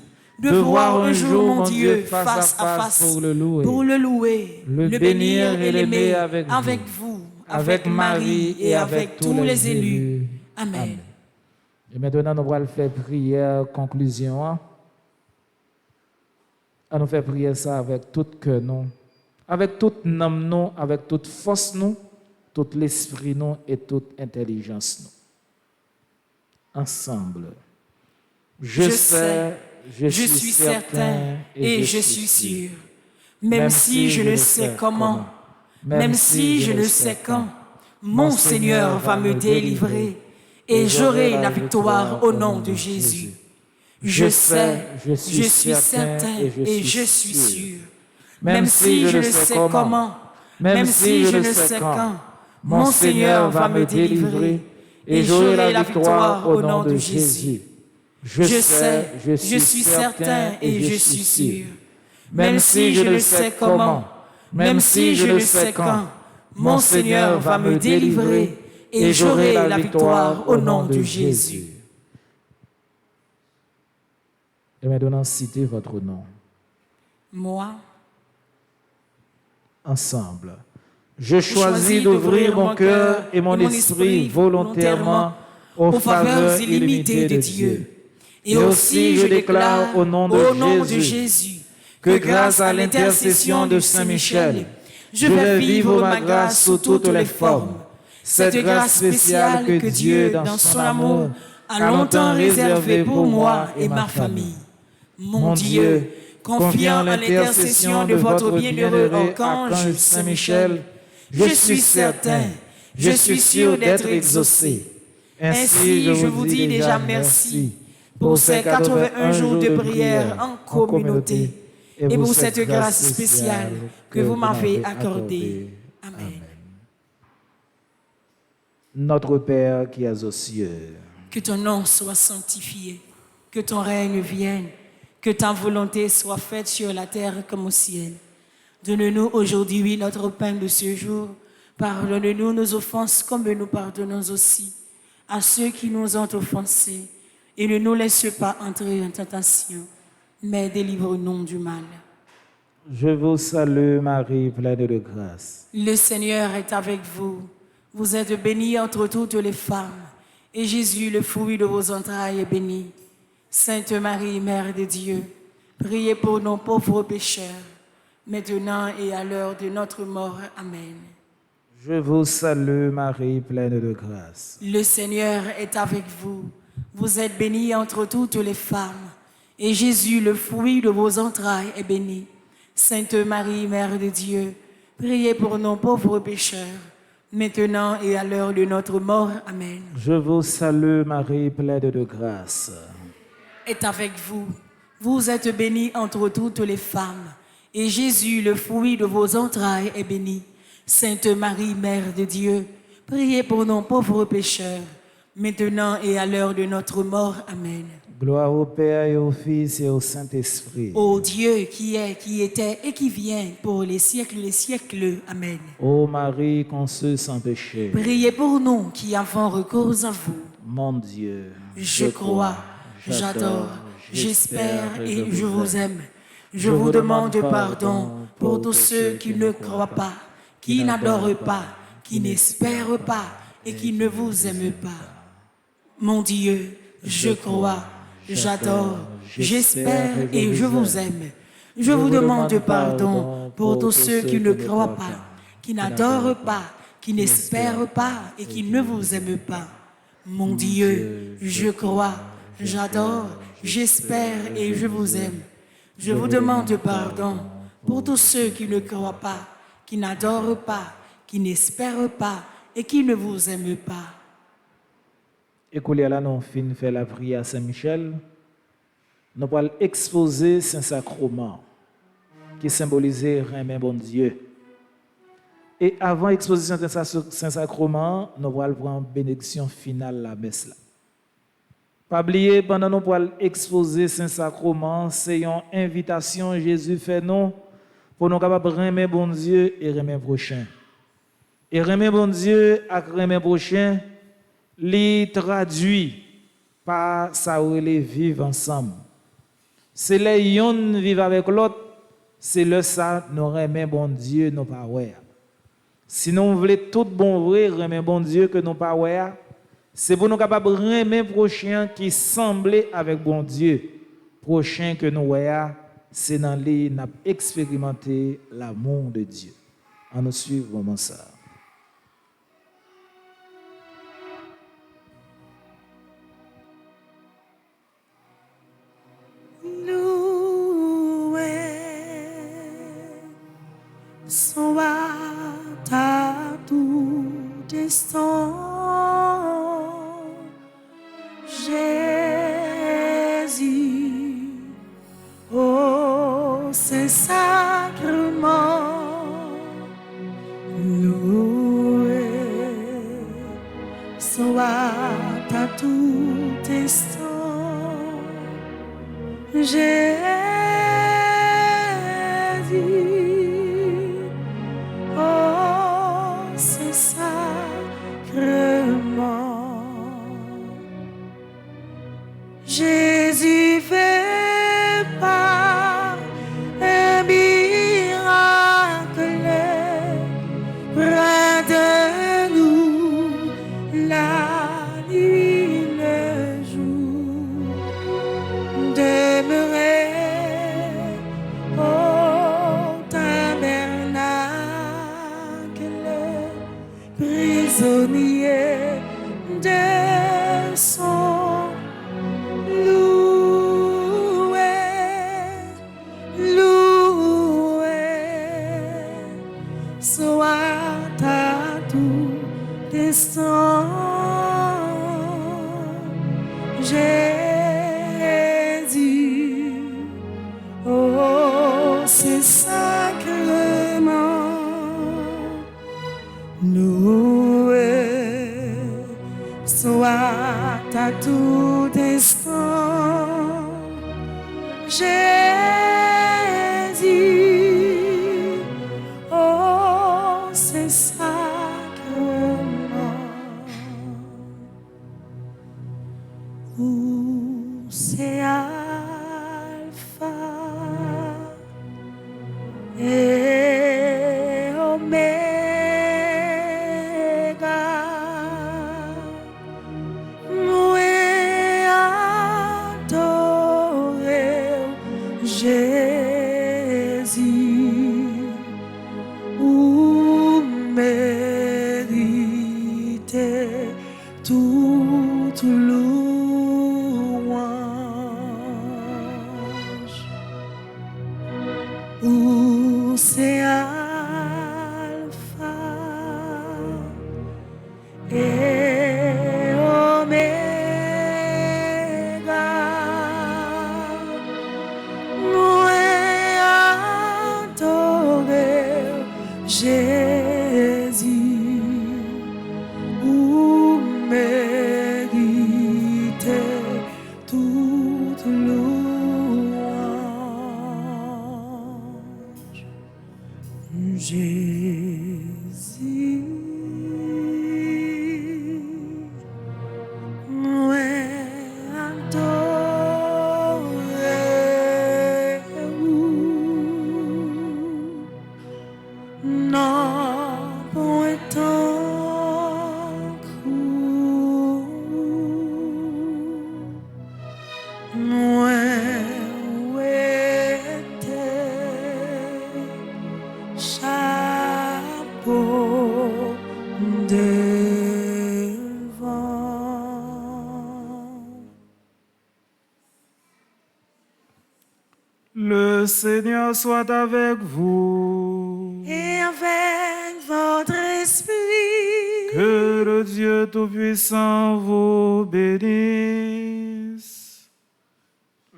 de voir un jour mon Dieu face à face pour le louer, le bénir et l'aimer avec vous, avec Marie et avec tous les élus. Amen. Et maintenant, nous allons faire prière, conclusion. À nous faire prier ça avec tout cœur, non? Avec toute âme, non? Avec toute force, non? Tout l'esprit, non? Et toute intelligence, non? Ensemble. Je sais, je suis certain et je suis sûr, même si je ne sais comment, même si je ne sais quand, mon Seigneur va me délivrer et j'aurai la victoire au nom de Jésus. Je sais, je suis certain et je suis sûr, même si je ne sais comment, même si je ne sais quand, mon Seigneur va me délivrer et j'aurai la victoire au nom de Jésus. Je sais, je suis certain et je suis sûr, même si je ne sais comment, même si je ne sais quand, mon Seigneur va me délivrer et j'aurai la victoire au nom de Jésus. Et maintenant, citez votre nom. Moi, ensemble. Je choisis d'ouvrir mon cœur et mon esprit volontairement aux faveurs illimitées de Dieu. Et aussi, je déclare au nom de Jésus que grâce à l'intercession de Saint Michel, je vais vivre ma grâce sous toutes les formes. Cette grâce spéciale que Dieu, dans son amour, a longtemps réservée pour moi et ma famille. Mon Dieu, confiant l'intercession de votre bienheureux archange Saint Michel, je suis certain, je suis sûr d'être exaucé. Ainsi, je vous dis déjà merci pour ces 81 jours de prière en communauté et pour cette grâce spéciale que vous m'avez accordée. Amen. Notre Père qui es aux cieux, que ton nom soit sanctifié, que ton règne vienne, que ta volonté soit faite sur la terre comme au ciel. Donne-nous aujourd'hui notre pain de ce jour. Pardonne-nous nos offenses comme nous pardonnons aussi à ceux qui nous ont offensés. Et ne nous laisse pas entrer en tentation, mais délivre-nous du mal. Je vous salue Marie, pleine de grâce. Le Seigneur est avec vous. Vous êtes bénie entre toutes les femmes, et Jésus, le fruit de vos entrailles, est béni. Sainte Marie, Mère de Dieu, priez pour nos pauvres pécheurs, maintenant et à l'heure de notre mort. Amen. Je vous salue Marie, pleine de grâce. Le Seigneur est avec vous. Vous êtes bénie entre toutes les femmes, et Jésus, le fruit de vos entrailles, est béni. Sainte Marie, Mère de Dieu, priez pour nos pauvres pécheurs, maintenant et à l'heure de notre mort. Amen. Je vous salue Marie, pleine de grâce. Est avec vous. Vous êtes bénie entre toutes les femmes, et Jésus, le fruit de vos entrailles, est béni. Sainte Marie, Mère de Dieu, priez pour nos pauvres pécheurs, maintenant et à l'heure de notre mort. Amen. Gloire au Père et au Fils et au Saint-Esprit. Ô Dieu qui est, qui était et qui vient pour les siècles des siècles. Amen. Ô Marie, conçue sans péché, priez pour nous qui avons recours à vous. Mon Dieu, je crois, j'adore, j'espère et je vous aime. Je vous demande pardon pour tous ceux qui ne croient pas, qui n'adorent pas, qui n'espèrent pas et qui ne vous aiment pas. Mon Dieu, je crois, j'adore, j'espère et je vous aime. Je vous demande pardon pour tous ceux qui ne croient pas, qui n'adorent pas, qui n'espèrent pas et qui ne vous aiment pas. Mon Dieu, je crois, j'adore, j'espère et je vous aime. Je vous demande pardon pour tous ceux qui ne croient pas, qui n'adorent pas, qui n'espèrent pas et qui ne vous aiment pas. Et qu'on là, nous fin faire la prière à Saint-Michel. Nous allons exposer Saint-Sacrement qui symbolise remet bon Dieu. Et avant l'exposition de Saint-Sacrement, nous allons prendre bénédiction finale la messe là. Pas oublier, pendant nous allons exposer Saint-Sacrement, c'est une invitation que Jésus fait nous pour nous capables de remettre bon Dieu et remettre prochain. Et remettre bon Dieu et remettre prochain, les traduit par ça où les vivent ensemble. C'est les yon vivent avec l'autre, c'est le ça nous remet bon Dieu nous pas ouais. Si nous voulons tout bon vrai remet bon Dieu que nous pas ouais, c'est pour nous capables de remettre prochain qui semble avec bon Dieu. Prochain que nous voyons, c'est dans les n'a expérimenté l'amour de Dieu. On nous suit vraiment ça. Soit ta tout destin, Jésus, oh Saint-Sacrement, loué, soit ta tout destin, Jésus. Jésus fait par un miracle près de nous la nuit, le jour, demeurer au tabernacle, prisonnier de son Jésus, oh Saint-Sacrement, loué soit à tout instant, Jésus, oh Saint-Sacrement. C'est Alpha et Oméga, nous adorons Jésus, vous méritez toute louange. C'est Alpha et Oméga, nous adorons Jésus, vous méritez toute louange. Jésus, nous adorons, non point nous chapeau devant. Le Seigneur soit avec vous. Et avec votre esprit. Que le Dieu Tout-Puissant vous bénisse.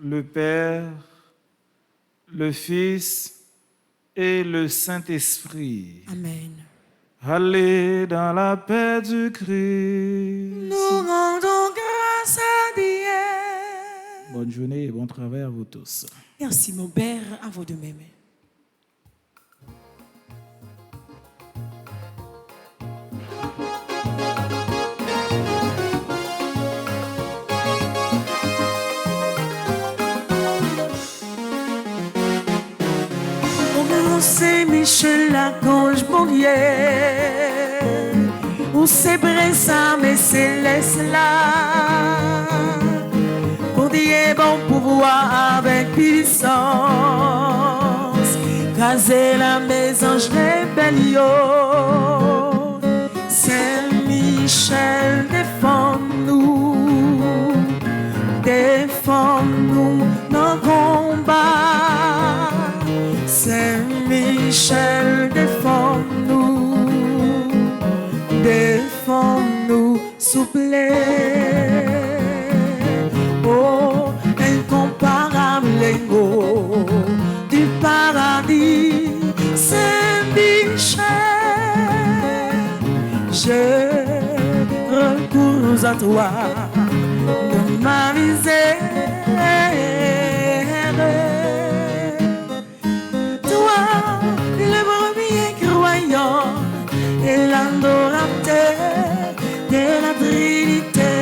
Le Père, le Fils et le Saint-Esprit. Amen. Allez dans la paix du Christ. Nous rendons grâce à Dieu. Bonne journée et bon travail à vous tous. Merci mon Père, à vous de même. C'est Michel Laconge, mon Dieu. Ou c'est Bressa, mais c'est là. Pour dire bon pouvoir avec puissance. Caser la maison, rébellion. Saint-Michel, défends-nous. Défends-nous nos combats. Saint-Michel, défends-nous, défends-nous, s'il vous plaît. Oh, incomparable héros du paradis, Saint-Michel, je recours à toi de ma misère. Le premier croyant et l'adorateur de la Trinité.